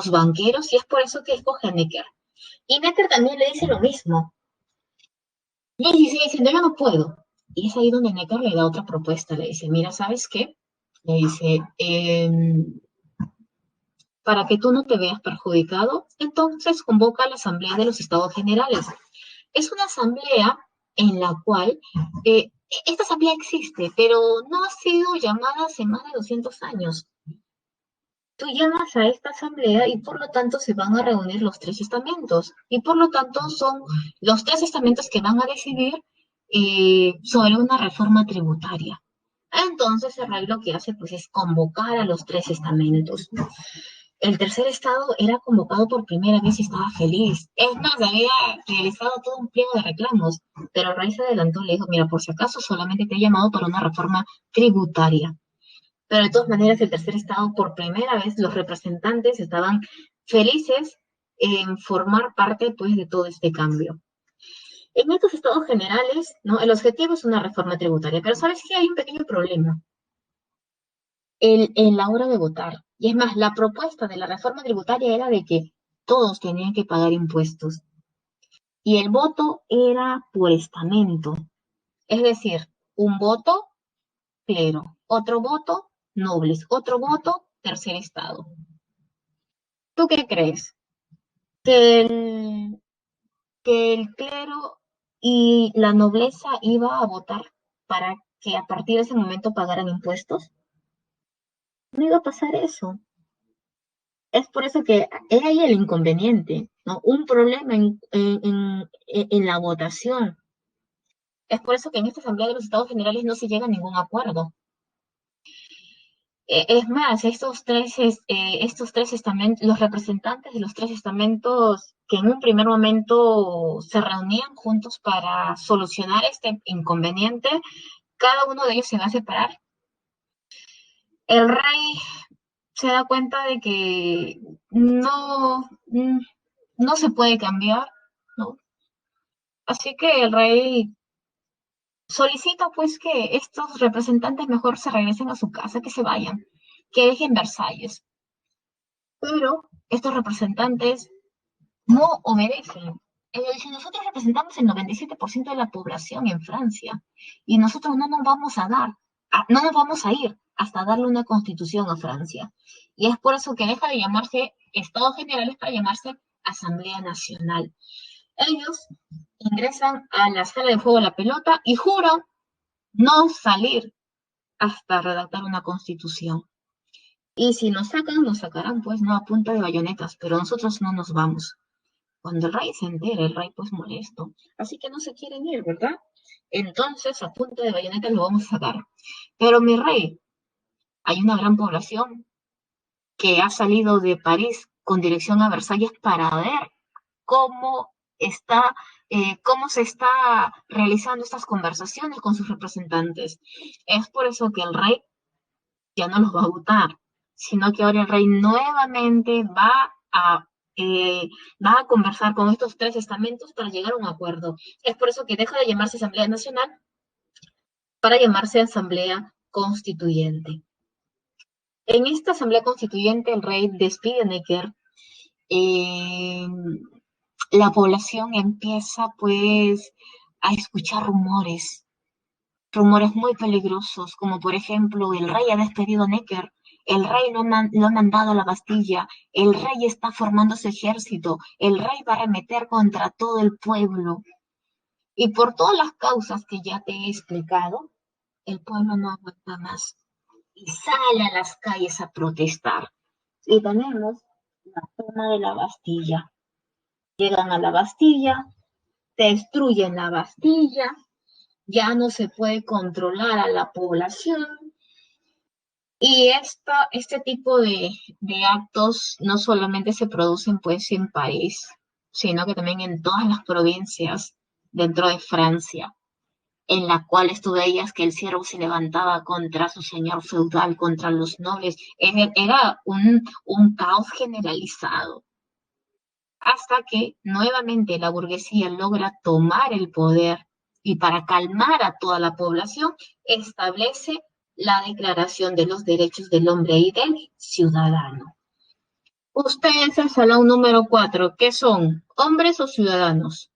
banqueros y es por eso que escoge a Necker. Y Necker también le dice lo mismo. Luis sigue diciendo, yo no puedo. Y es ahí donde Necker le da otra propuesta. Le dice, mira, ¿sabes qué? Le dice, para que tú no te veas perjudicado, entonces convoca a la Asamblea de los Estados Generales. Es una asamblea en la cual esta asamblea existe, pero no ha sido llamada hace más de 200 años. Tú llamas a esta asamblea y por lo tanto se van a reunir los tres estamentos y por lo tanto son los tres estamentos que van a decidir sobre una reforma tributaria. Entonces el rey lo que hace pues es convocar a los tres estamentos. El tercer estado era convocado por primera vez y estaba feliz. Es más, había realizado todo un pliego de reclamos, pero el rey se adelantó y le dijo, mira, por si acaso solamente te he llamado para una reforma tributaria. Pero de todas maneras, el tercer estado, por primera vez, los representantes estaban felices en formar parte pues de todo este cambio. En estos estados generales, ¿no? El objetivo es una reforma tributaria, pero ¿sabes qué? Hay un pequeño problema en la hora de votar. Y es más, la propuesta de la reforma tributaria era de que todos tenían que pagar impuestos. Y el voto era por estamento. Es decir, un voto, clero, otro voto, nobles, otro voto, tercer estado. ¿Tú qué crees? ¿Que que el clero y la nobleza iba a votar para que a partir de ese momento pagaran impuestos? No iba a pasar eso. Es por eso que es ahí el inconveniente, ¿no? Un problema en la votación. Es por eso que en esta Asamblea de los Estados Generales no se llega a ningún acuerdo. Es más, estos tres estamentos, los representantes de los tres estamentos que en un primer momento se reunían juntos para solucionar este inconveniente, cada uno de ellos se va a separar. El rey se da cuenta de que no se puede cambiar, ¿no? Así que el rey solicita pues que estos representantes mejor se regresen a su casa, que se vayan, que dejen Versalles. Pero estos representantes no obedecen. Ellos dicen, nosotros representamos el 97% de la población en Francia y nosotros no nos vamos a dar, no nos vamos a ir hasta darle una constitución a Francia. Y es por eso que deja de llamarse Estados Generales para llamarse Asamblea Nacional. Ellos ingresan a la sala de juego de la pelota y juran no salir hasta redactar una constitución. Y si nos sacan, nos sacarán pues no a punta de bayonetas, pero nosotros no nos vamos. Cuando el rey se entera, el rey pues molesto, así que no se quieren ir, ¿verdad? Entonces a punta de bayonetas lo vamos a sacar. Pero mi rey, hay una gran población que ha salido de París con dirección a Versalles para ver cómo está, cómo se está realizando estas conversaciones con sus representantes. Es por eso que el rey ya no los va a votar, sino que ahora el rey nuevamente va a conversar con estos tres estamentos para llegar a un acuerdo. Es por eso que deja de llamarse Asamblea Nacional para llamarse Asamblea Constituyente. En esta Asamblea Constituyente el rey despide a Necker. eh, la población empieza pues a escuchar rumores muy peligrosos, como por ejemplo, el rey ha despedido a Necker, el rey lo ha mandado a la Bastilla, el rey está formando su ejército, el rey va a arremeter contra todo el pueblo. Y por todas las causas que ya te he explicado, el pueblo no aguanta más y sale a las calles a protestar. Y tenemos la toma de la Bastilla. Llegan a la Bastilla, destruyen la Bastilla, ya no se puede controlar a la población. Y este tipo de actos no solamente se producen pues en París, sino que también en todas las provincias dentro de Francia, en la cual tú veías que el siervo se levantaba contra su señor feudal, contra los nobles. Era un caos generalizado, hasta que nuevamente la burguesía logra tomar el poder y para calmar a toda la población establece la Declaración de los Derechos del Hombre y del Ciudadano. Ustedes, el salón número 4, ¿qué son? ¿Hombres o ciudadanos?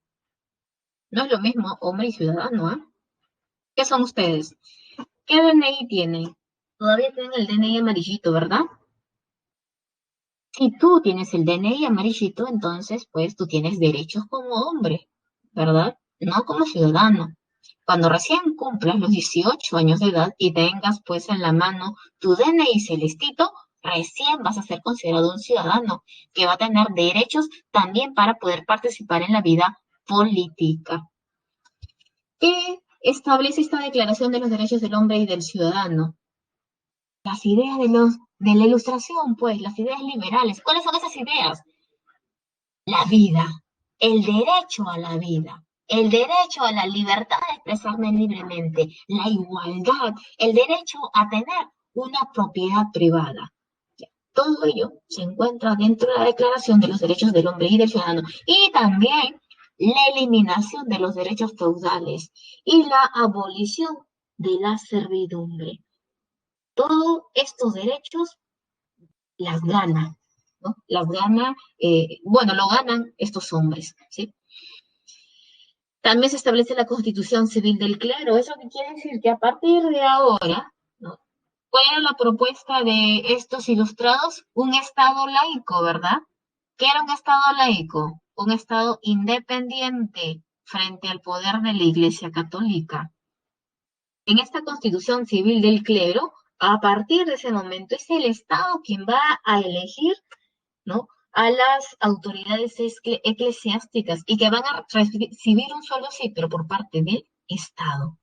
No es lo mismo hombre y ciudadano, ¿eh? ¿Qué son ustedes? ¿Qué DNI tienen? Todavía tienen el DNI amarillito, ¿verdad? Si tú tienes el DNI amarillito, entonces pues tú tienes derechos como hombre, ¿verdad? No como ciudadano. Cuando recién cumplas los 18 años de edad y tengas pues en la mano tu DNI celestito, recién vas a ser considerado un ciudadano que va a tener derechos también para poder participar en la vida política. ¿Qué establece esta Declaración de los Derechos del Hombre y del Ciudadano? Las ideas de la ilustración, pues, las ideas liberales. ¿Cuáles son esas ideas? La vida, el derecho a la vida, el derecho a la libertad de expresarme libremente, la igualdad, el derecho a tener una propiedad privada. Todo ello se encuentra dentro de la Declaración de los Derechos del Hombre y del Ciudadano y también la eliminación de los derechos feudales y la abolición de la servidumbre. Todos estos derechos las gana, ¿no? Las gana, bueno, lo ganan estos hombres, ¿sí? También se establece la constitución civil del clero. ¿Eso qué quiere decir? Que a partir de ahora, ¿no? ¿Cuál era la propuesta de estos ilustrados? Un estado laico, ¿verdad? ¿Qué era un estado laico? Un estado independiente frente al poder de la Iglesia Católica. En esta constitución civil del clero, a partir de ese momento es el Estado quien va a elegir, ¿no?, a las autoridades eclesiásticas y que van a recibir un solo sí, pero por parte del Estado.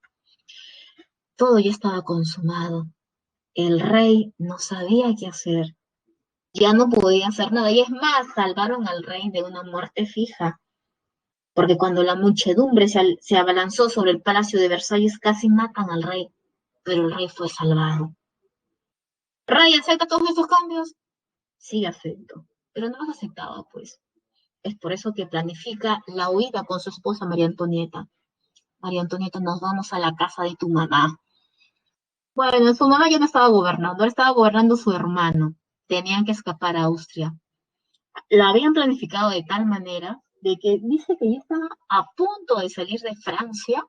Todo ya estaba consumado. El rey no sabía qué hacer. Ya no podía hacer nada. Y es más, salvaron al rey de una muerte fija. Porque cuando la muchedumbre se abalanzó sobre el palacio de Versalles, casi matan al rey. Pero el rey fue salvado. ¿Rey acepta todos estos cambios? Sí, acepto. Pero no los aceptaba, pues. Es por eso que planifica la huida con su esposa María Antonieta. María Antonieta, nos vamos a la casa de tu mamá. Bueno, su mamá ya no estaba gobernando, ahora estaba gobernando su hermano. Tenían que escapar a Austria. La habían planificado de tal manera de que dice que ya estaba a punto de salir de Francia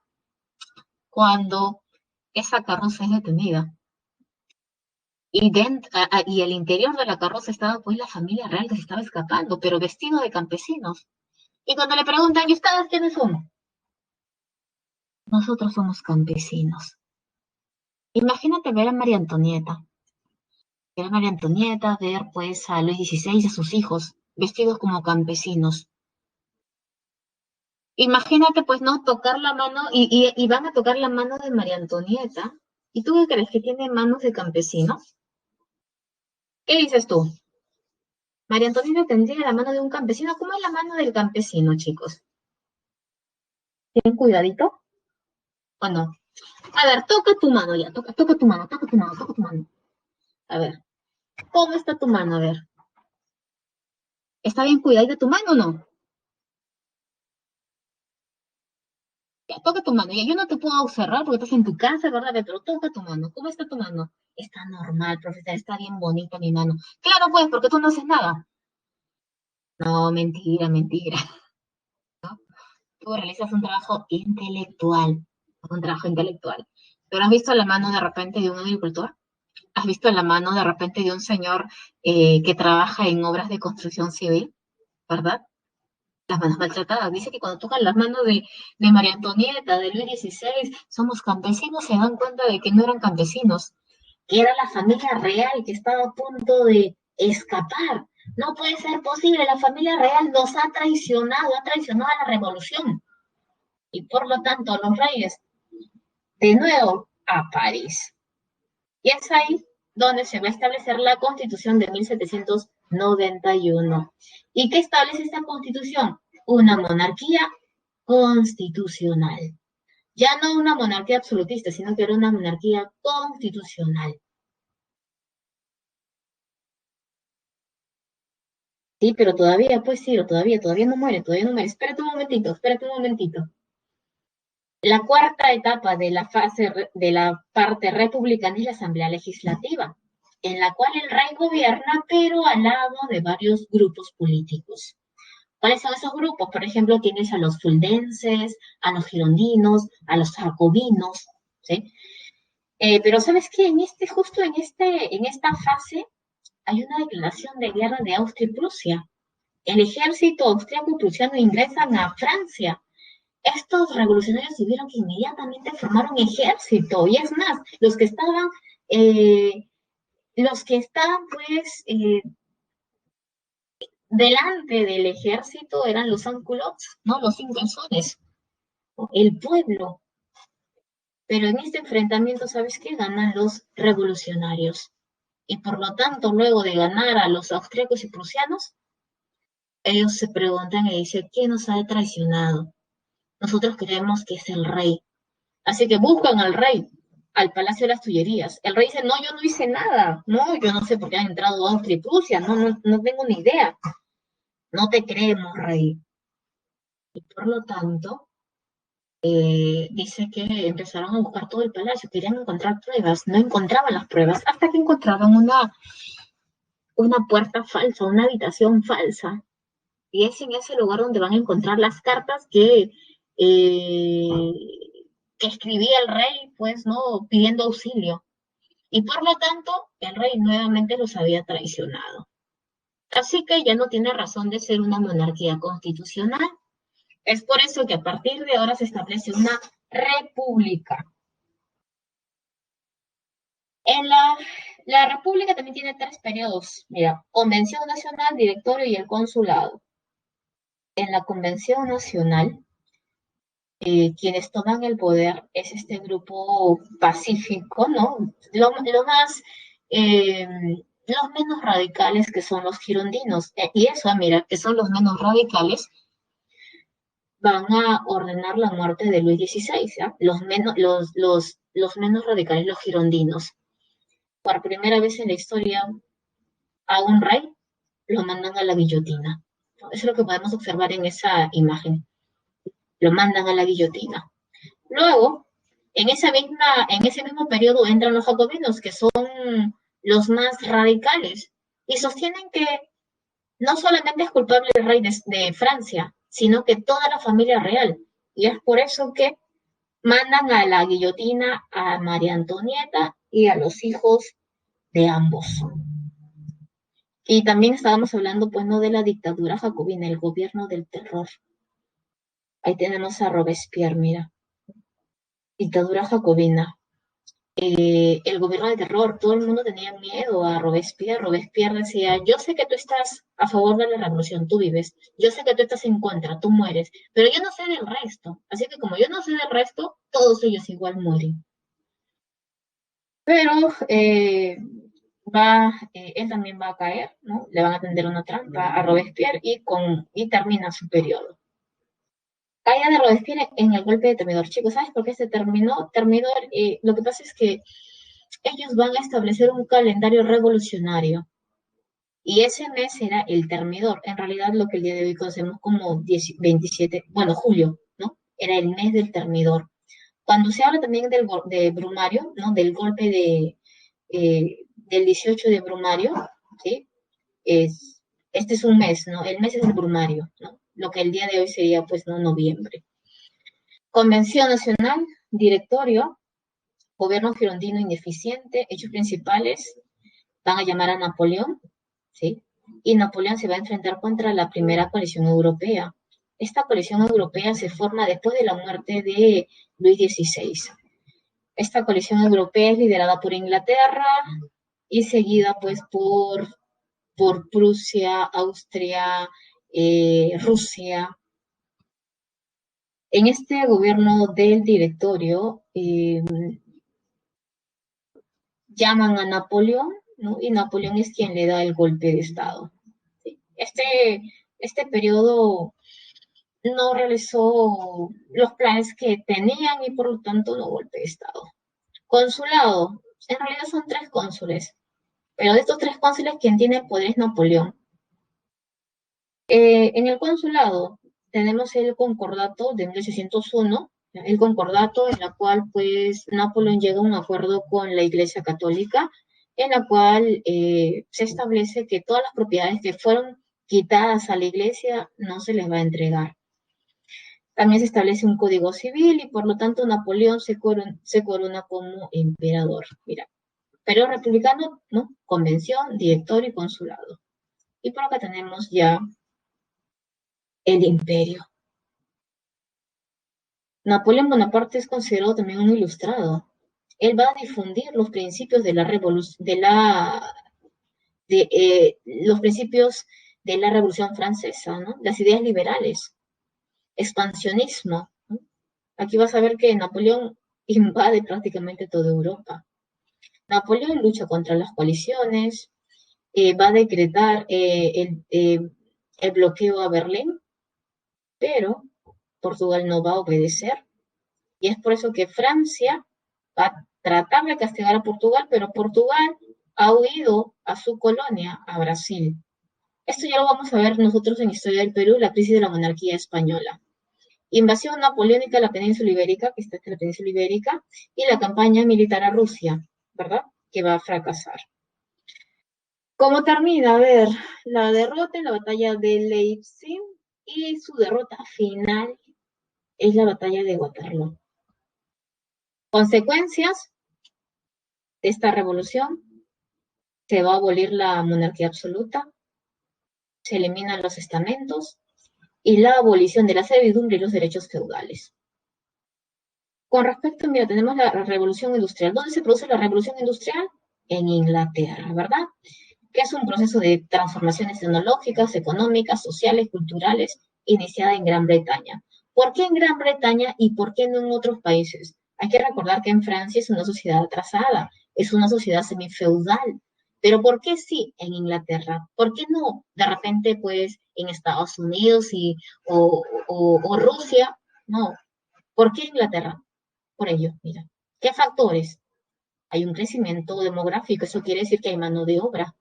cuando esa carroza es detenida. Y el interior de la carroza estaba pues la familia real que se estaba escapando, pero vestido de campesinos. Y cuando le preguntan, ¿y ustedes quiénes son? Nosotros somos campesinos. Imagínate ver a María Antonieta Ver a María Antonieta, ver pues a Luis XVI y a sus hijos, vestidos como campesinos. Imagínate pues, ¿no? Tocar la mano y van a tocar la mano de María Antonieta. ¿Y tú qué crees que tiene manos de campesino? ¿Qué dices tú? María Antonieta tendría la mano de un campesino. ¿Cómo es la mano del campesino, chicos? ¿Tienen cuidadito o no? A ver, toca tu mano ya, toca tu mano, toca tu mano, toca tu mano. A ver, ¿cómo está tu mano? A ver, ¿está bien cuidadita tu mano o no? Ya, toca tu mano. Ya, yo no te puedo observar porque estás en tu casa, ¿verdad? Pero toca tu mano. ¿Cómo está tu mano? Está normal, profesor, está bien bonita mi mano. Claro, pues, porque tú no haces nada. No, mentira, mentira. Tú realizas un trabajo intelectual. ¿Pero has visto la mano de repente de un agricultor? ¿Has visto la mano de repente de un señor que trabaja en obras de construcción civil? ¿Verdad? Las manos maltratadas. Dice que cuando tocan las manos de María Antonieta, de Luis XVI, somos campesinos, se dan cuenta de que no eran campesinos, que era la familia real que estaba a punto de escapar. No puede ser posible, la familia real nos ha traicionado a la revolución. Y por lo tanto, los reyes, de nuevo, a París. Y es ahí donde se va a establecer la Constitución de 1791. ¿Y qué establece esta Constitución? Una monarquía constitucional. Ya no una monarquía absolutista, sino que era una monarquía constitucional. Sí, pero todavía, pues sí, todavía no muere, todavía no muere. Espérate un momentito, espérate un momentito. La cuarta etapa de la de la parte republicana es la Asamblea Legislativa, en la cual el rey gobierna, pero al lado de varios grupos políticos. ¿Cuáles son esos grupos? Por ejemplo, tienes a los fuldenses, a los girondinos, a los jacobinos, ¿sí? Pero ¿sabes qué? Justo en esta fase, hay una declaración de guerra de Austria y Prusia. El ejército austriaco y prusiano ingresan a Francia. Estos revolucionarios tuvieron que inmediatamente formar un ejército, y es más, eh, los que estaban pues delante del ejército eran los sans-culottes, ¿no? Los sin calzones, el pueblo. Pero en este enfrentamiento, ¿sabes qué? Ganan los revolucionarios. Y por lo tanto, luego de ganar a los austríacos y prusianos, ellos se preguntan y dicen, ¿quién nos ha traicionado? Nosotros creemos que es el rey. Así que buscan al rey, al Palacio de las Tullerías. El rey dice, no, yo no hice nada. No, yo no sé por qué han entrado Austria y Prusia. No tengo ni idea. No te creemos, rey. Y por lo tanto, dice que empezaron a buscar todo el palacio, querían encontrar pruebas, no encontraban las pruebas, hasta que encontraron una puerta falsa, una habitación falsa. Y es en ese lugar donde van a encontrar las cartas eh, que escribía el rey, pues, ¿no? Pidiendo auxilio. Y por lo tanto, el rey nuevamente los había traicionado. Así que ya no tiene razón de ser una monarquía constitucional. Es por eso que a partir de ahora se establece una república. La república también tiene tres periodos. Mira, Convención Nacional, Directorio y el Consulado. En la Convención Nacional, quienes toman el poder es este grupo pacífico, ¿no? Eh, los menos radicales que son los girondinos. Y eso, mira, que son los menos radicales, van a ordenar la muerte de Luis XVI, ¿ya? Los menos radicales, los girondinos. Por primera vez en la historia, a un rey lo mandan a la guillotina. Eso es lo que podemos observar en esa imagen. Lo mandan a la guillotina. Luego, en ese mismo periodo entran los jacobinos, que son los más radicales, y sostienen que no solamente es culpable el rey de Francia, sino que toda la familia real. Y es por eso que mandan a la guillotina a María Antonieta y a los hijos de ambos. Y también estábamos hablando, pues, no de la dictadura jacobina, el gobierno del terror. Ahí tenemos a Robespierre, mira. Dictadura jacobina. el gobierno de terror, todo el mundo tenía miedo a Robespierre. Robespierre decía, yo sé que tú estás a favor de la revolución, tú vives, yo sé que tú estás en contra, tú mueres, pero yo no sé del resto. Así que como yo no sé del resto, todos ellos igual mueren. Pero él también va a caer, ¿no? Le van a tender una trampa a Robespierre y termina su periodo. Caída de Robespierre en el golpe de Termidor. Chicos, ¿sabes por qué se terminó? Termidor, lo que pasa es que ellos van a establecer un calendario revolucionario y ese mes era el Termidor. En realidad lo que el día de hoy conocemos como 27, bueno, julio, ¿no? Era el mes del Termidor. Cuando se habla también de Brumario, ¿no? Del golpe del 18 de Brumario, ¿sí? Es, este es un mes, ¿no? El mes es el Brumario, ¿no? Lo que el día de hoy sería, pues, ¿no? Noviembre. Convención Nacional, Directorio, Gobierno girondino ineficiente, hechos principales, van a llamar a Napoleón, ¿sí? Y Napoleón se va a enfrentar contra la primera coalición europea. Esta coalición europea se forma después de la muerte de Luis XVI. Esta coalición europea es liderada por Inglaterra y seguida pues por Prusia, Austria, Rusia. En este gobierno del directorio llaman a Napoleón, ¿no? Y Napoleón es quien le da el golpe de Estado. ¿Sí? Este periodo no realizó los planes que tenían y por lo tanto no golpe de Estado. Consulado, en realidad son tres cónsules, pero de estos tres cónsules quien tiene el poder es Napoleón. En el consulado tenemos el concordato de 1801, el concordato en la cual pues Napoleón llega a un acuerdo con la Iglesia Católica, en la cual se establece que todas las propiedades que fueron quitadas a la Iglesia no se les va a entregar. También se establece un código civil y por lo tanto Napoleón se corona como emperador. Mira, periodo republicano, ¿no? Convención, directorio y consulado. Y por acá tenemos ya el imperio. Napoleón Bonaparte es considerado también un ilustrado. Él va a difundir los principios de la revolución, los principios de la Revolución Francesa, ¿no? Las ideas liberales, expansionismo, ¿no? Aquí vas a ver que Napoleón invade prácticamente toda Europa. Napoleón lucha contra las coaliciones, va a decretar el bloqueo a Berlín, pero Portugal no va a obedecer. Y es por eso que Francia va a tratar de castigar a Portugal, pero Portugal ha huido a su colonia, a Brasil. Esto ya lo vamos a ver nosotros en Historia del Perú, la crisis de la monarquía española. Invasión napoleónica a la península ibérica, que está en la península ibérica, y la campaña militar a Rusia, ¿verdad? Que va a fracasar. ¿Cómo termina? A ver, la derrota en la batalla de Leipzig y su derrota final es la batalla de Waterloo. Consecuencias de esta revolución: se va a abolir la monarquía absoluta, se eliminan los estamentos y la abolición de la servidumbre y los derechos feudales. Con respecto, mira, tenemos la revolución industrial. ¿Dónde se produce la revolución industrial? En Inglaterra, ¿verdad? Que es un proceso de transformaciones tecnológicas, económicas, sociales, culturales, iniciada en Gran Bretaña. ¿Por qué en Gran Bretaña y por qué no en otros países? Hay que recordar que en Francia es una sociedad atrasada, es una sociedad semifeudal. Pero ¿por qué sí en Inglaterra? ¿Por qué no de repente pues en Estados Unidos o Rusia? No. ¿Por qué Inglaterra? Por ello, mira. ¿Qué factores? Hay un crecimiento demográfico, eso quiere decir que hay mano de obra.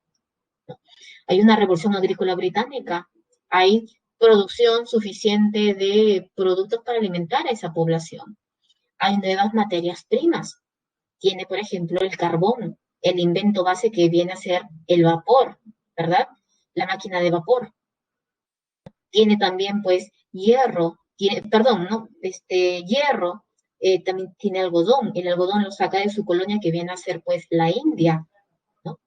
Hay una revolución agrícola británica, hay producción suficiente de productos para alimentar a esa población, hay nuevas materias primas, tiene por ejemplo el carbón, el invento base que viene a ser el vapor, ¿verdad? La máquina de vapor. Tiene también pues hierro, perdón, ¿no? Hierro, también tiene algodón, el algodón lo saca de su colonia que viene a ser pues la India, ¿no?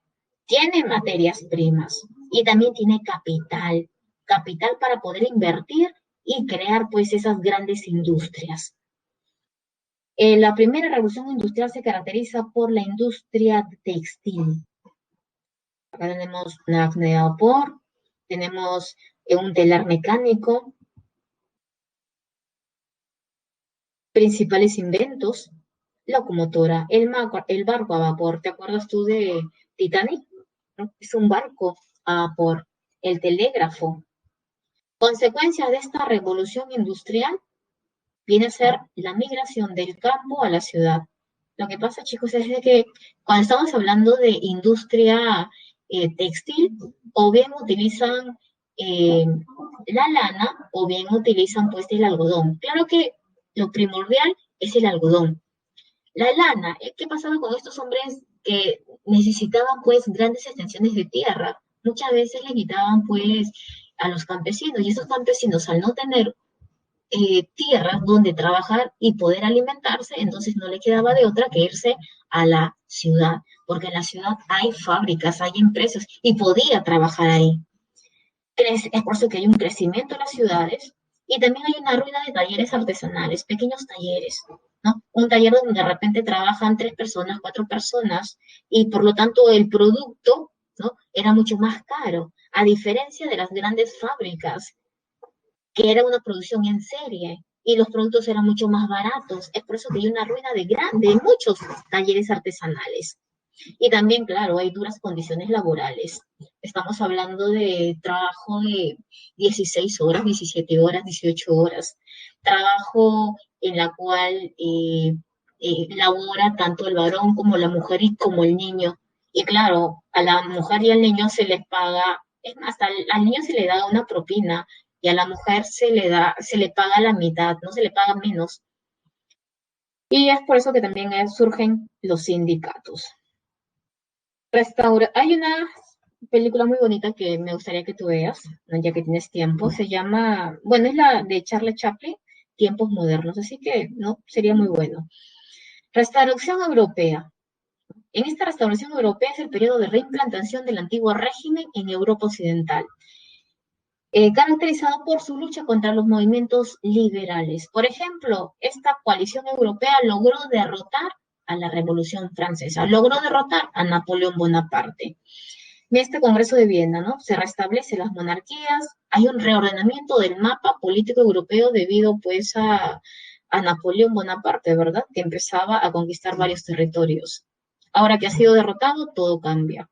Tiene materias primas y también tiene capital, capital para poder invertir y crear pues esas grandes industrias. La primera revolución industrial se caracteriza por la industria textil. Acá tenemos una máquina de vapor, tenemos un telar mecánico, principales inventos, locomotora, el barco a vapor. ¿Te acuerdas tú de Titanic? ¿No? Es un barco a vapor. El telégrafo. Consecuencia de esta revolución industrial viene a ser la migración del campo a la ciudad. Lo que pasa, chicos, es de que cuando estamos hablando de industria textil, o bien utilizan eh, la lana, o bien utilizan pues el algodón. Claro que lo primordial es el algodón. La lana, ¿qué pasaba con estos hombres que necesitaban pues grandes extensiones de tierra? Muchas veces le quitaban pues a los campesinos y esos campesinos al no tener tierras donde trabajar y poder alimentarse, entonces no le quedaba de otra que irse a la ciudad, porque en la ciudad hay fábricas, hay empresas y podía trabajar ahí. Es por eso que hay un crecimiento en las ciudades y también hay una ruina de talleres artesanales, pequeños talleres, ¿no? Un taller donde de repente trabajan 3 personas, 4 personas y por lo tanto el producto, ¿no? Era mucho más caro, a diferencia de las grandes fábricas que era una producción en serie y los productos eran mucho más baratos. Es por eso que hay una ruina de muchos talleres artesanales. Y también, claro, hay duras condiciones laborales. Estamos hablando de trabajo de 16 horas, 17 horas, 18 horas. Trabajo en la cual labora tanto el varón como la mujer y como el niño. Y claro, a la mujer y al niño se les paga, es más, al niño se le da una propina y a la mujer se le paga la mitad, no se le paga menos. Y es por eso que también surgen los sindicatos. Hay una película muy bonita que me gustaría que tú veas, ¿no? Ya que tienes tiempo. Se llama, bueno, es la de Charlie Chaplin, Tiempos Modernos, así que, ¿no? Sería muy bueno. Restauración europea. En esta restauración europea es el periodo de reimplantación del antiguo régimen en Europa Occidental, caracterizado por su lucha contra los movimientos liberales. Por ejemplo, esta coalición europea logró derrotar a la Revolución Francesa, logró derrotar a Napoleón Bonaparte. En este Congreso de Viena, ¿no? Se restablecen las monarquías, hay un reordenamiento del mapa político europeo debido pues a Napoleón Bonaparte, ¿verdad? Que empezaba a conquistar varios territorios. Ahora que ha sido derrotado, todo cambia.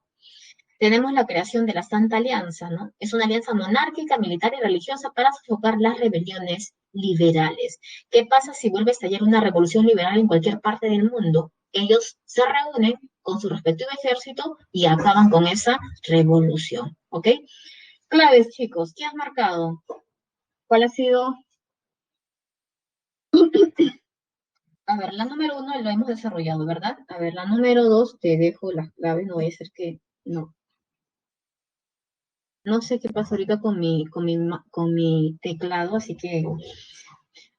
Tenemos la creación de la Santa Alianza, ¿no? Es una alianza monárquica, militar y religiosa para sofocar las rebeliones liberales. ¿Qué pasa si vuelve a estallar una revolución liberal en cualquier parte del mundo? Ellos se reúnen con su respectivo ejército y acaban con esa revolución, ¿ok? Claves, chicos, ¿qué has marcado? ¿Cuál ha sido? A ver, la número 1 lo hemos desarrollado, ¿verdad? A ver, la número 2 te dejo las claves, no voy a hacer que, no. No sé qué pasa ahorita con mi teclado, así que,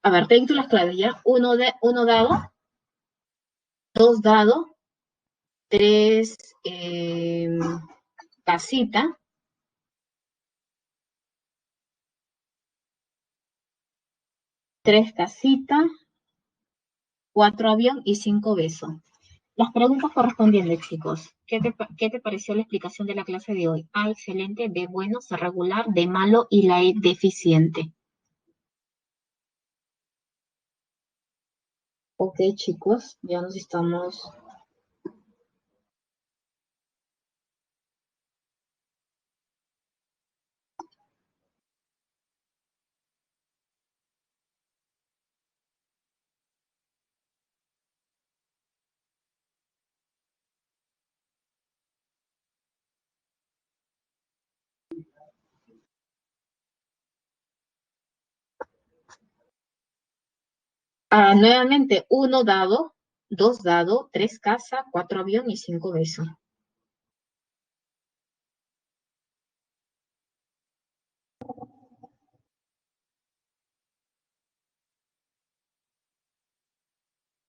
a ver, te dicto las claves ya. Uno dado, dos dado, tres casita, tres casita, cuatro avión y cinco beso. Las preguntas correspondientes, chicos. ¿Qué te pareció la explicación de la clase de hoy? A, excelente, B, bueno, C, regular, D, malo y la E, deficiente. Ok, chicos, ya nos estamos. Nuevamente, uno dado, dos dado, tres casa, cuatro avión y cinco beso.